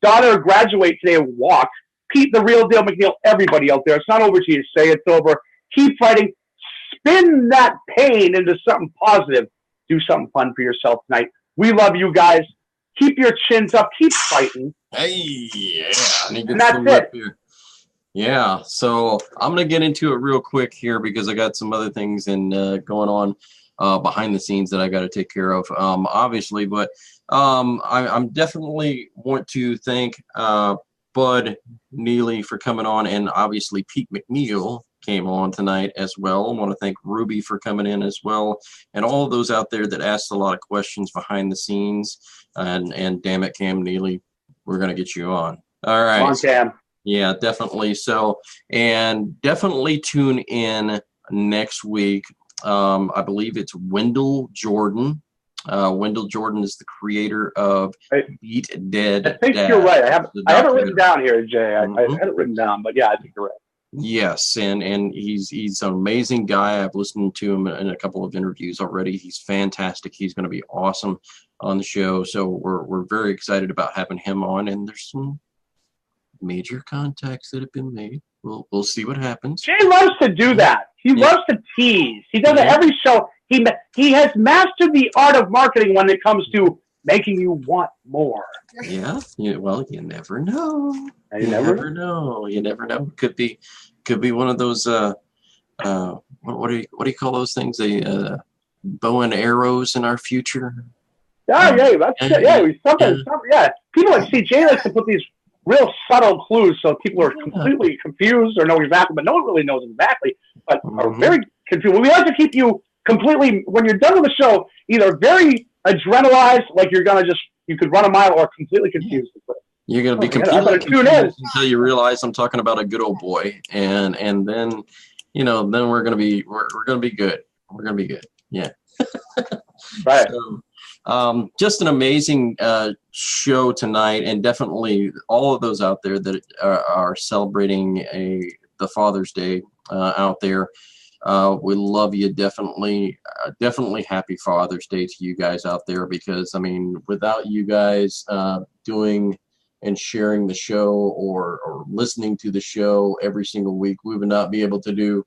daughter graduate today and walk. Pete, the real deal, McNeil, everybody out there. It's not over till you say it's over. Keep fighting. Spin that pain into something positive. Do something fun for yourself tonight. We love you guys. Keep your chins up. Keep fighting. Hey, yeah. And that's it. Here. Yeah, so I'm going to get into it real quick here because I got some other things going on behind the scenes that I got to take care of, obviously. But I'm definitely want to thank Bud Neely for coming on, and obviously Pete McNeil came on tonight as well. I want to thank Ruby for coming in as well, and all of those out there that asked a lot of questions behind the scenes. And damn it, Cam Neely, we're going to get you on. All right. Come on, Cam. Yeah, definitely. So, and definitely tune in next week. I believe it's Wendell Jordan. Wendell Jordan is the creator of Beat Dead. I think Dad. You're right. I have it written down here, Jay. I had it written down, but yeah, I think you're right. Yes, and he's an amazing guy. I've listened to him in a couple of interviews already. He's fantastic. He's going to be awesome on the show. So we're very excited about having him on, and there's some major contacts that have been made. We'll see what happens. Jay loves to do that. He loves to tease. He does it every show. He has mastered the art of marketing when it comes to making you want more. Yeah. Well, you never know. You never know. You never know. Could be one of those. What do you call those things? Bow and arrows in our future. Yeah, that's it. Yeah, something. Yeah, people like Jay likes to put these real subtle clues so people are completely confused or know exactly, but no one really knows exactly, but are very confused. We like to keep you completely, when you're done with the show, either very adrenalized, like you could run a mile, or completely confused. You're going to be completely confused until you realize I'm talking about a good old boy, and then then we're going to be good. We're going to be good. Yeah. Right. So, just an amazing show tonight, and definitely all of those out there that are celebrating the Father's Day out there. We love you. Definitely happy Father's Day to you guys out there, because I mean, without you guys doing and sharing the show or listening to the show every single week, we would not be able to do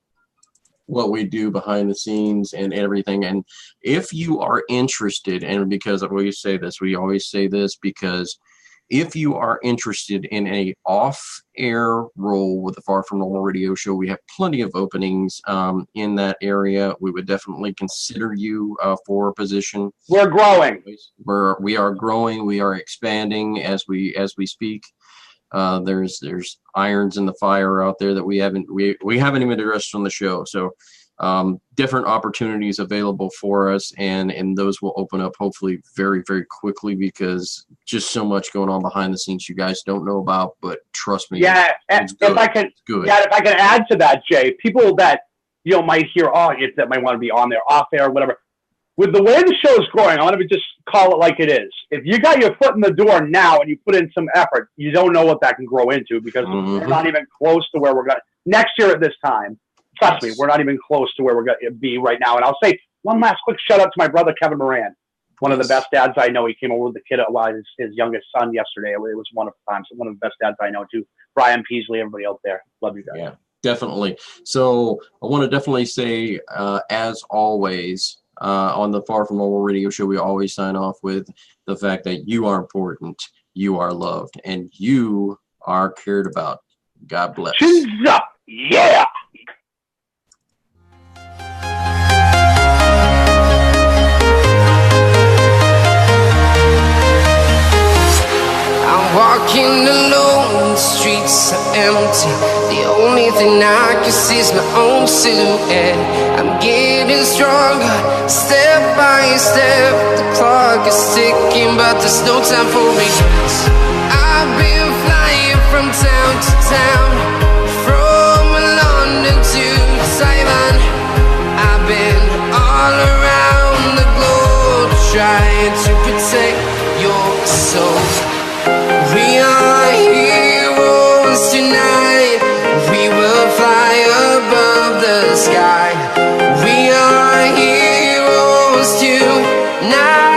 what we do behind the scenes and everything. And if you are interested, and because we always say this, because if you are interested in a off-air role with the Far From Normal radio show, we have plenty of openings in that area. We would definitely consider you for a position. We're growing. We are growing. We are expanding as we speak. There's irons in the fire out there that we haven't even addressed on the show. So different opportunities available for us, and those will open up hopefully very, very quickly, because just so much going on behind the scenes you guys don't know about. But trust me, if I can add to that, Jay, people that might hear, that might want to be on there off air or whatever. With the way the show is growing, I want to just call it like it is. If you got your foot in the door now and you put in some effort, you don't know what that can grow into, because we're not even close to where we're going. Next year at this time, trust me, we're not even close to where we're going to be right now. And I'll say one last quick shout out to my brother, Kevin Moran, one of the best dads I know. He came over with the kid, his youngest son yesterday. It was wonderful time. So one of the best dads I know too. Brian Peasley, everybody out there. Love you guys. Yeah, definitely. So I want to definitely say, as always, on the Far From Normal radio show, we always sign off with the fact that you are important, you are loved, and you are cared about. God bless. Chins up. Yeah. I'm walking alone, the streets are empty. The only thing I can see is my own silhouette. I'm getting stronger, step by step. The clock is ticking, but there's no time for regrets. I've been flying from town to town, from London to Taiwan. I've been all around the globe trying to protect your soul. We are heroes tonight. We will fly above the sky. We are heroes tonight.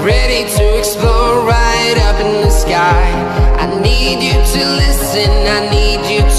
Ready to explore right up in the sky. I need you to listen, I need you to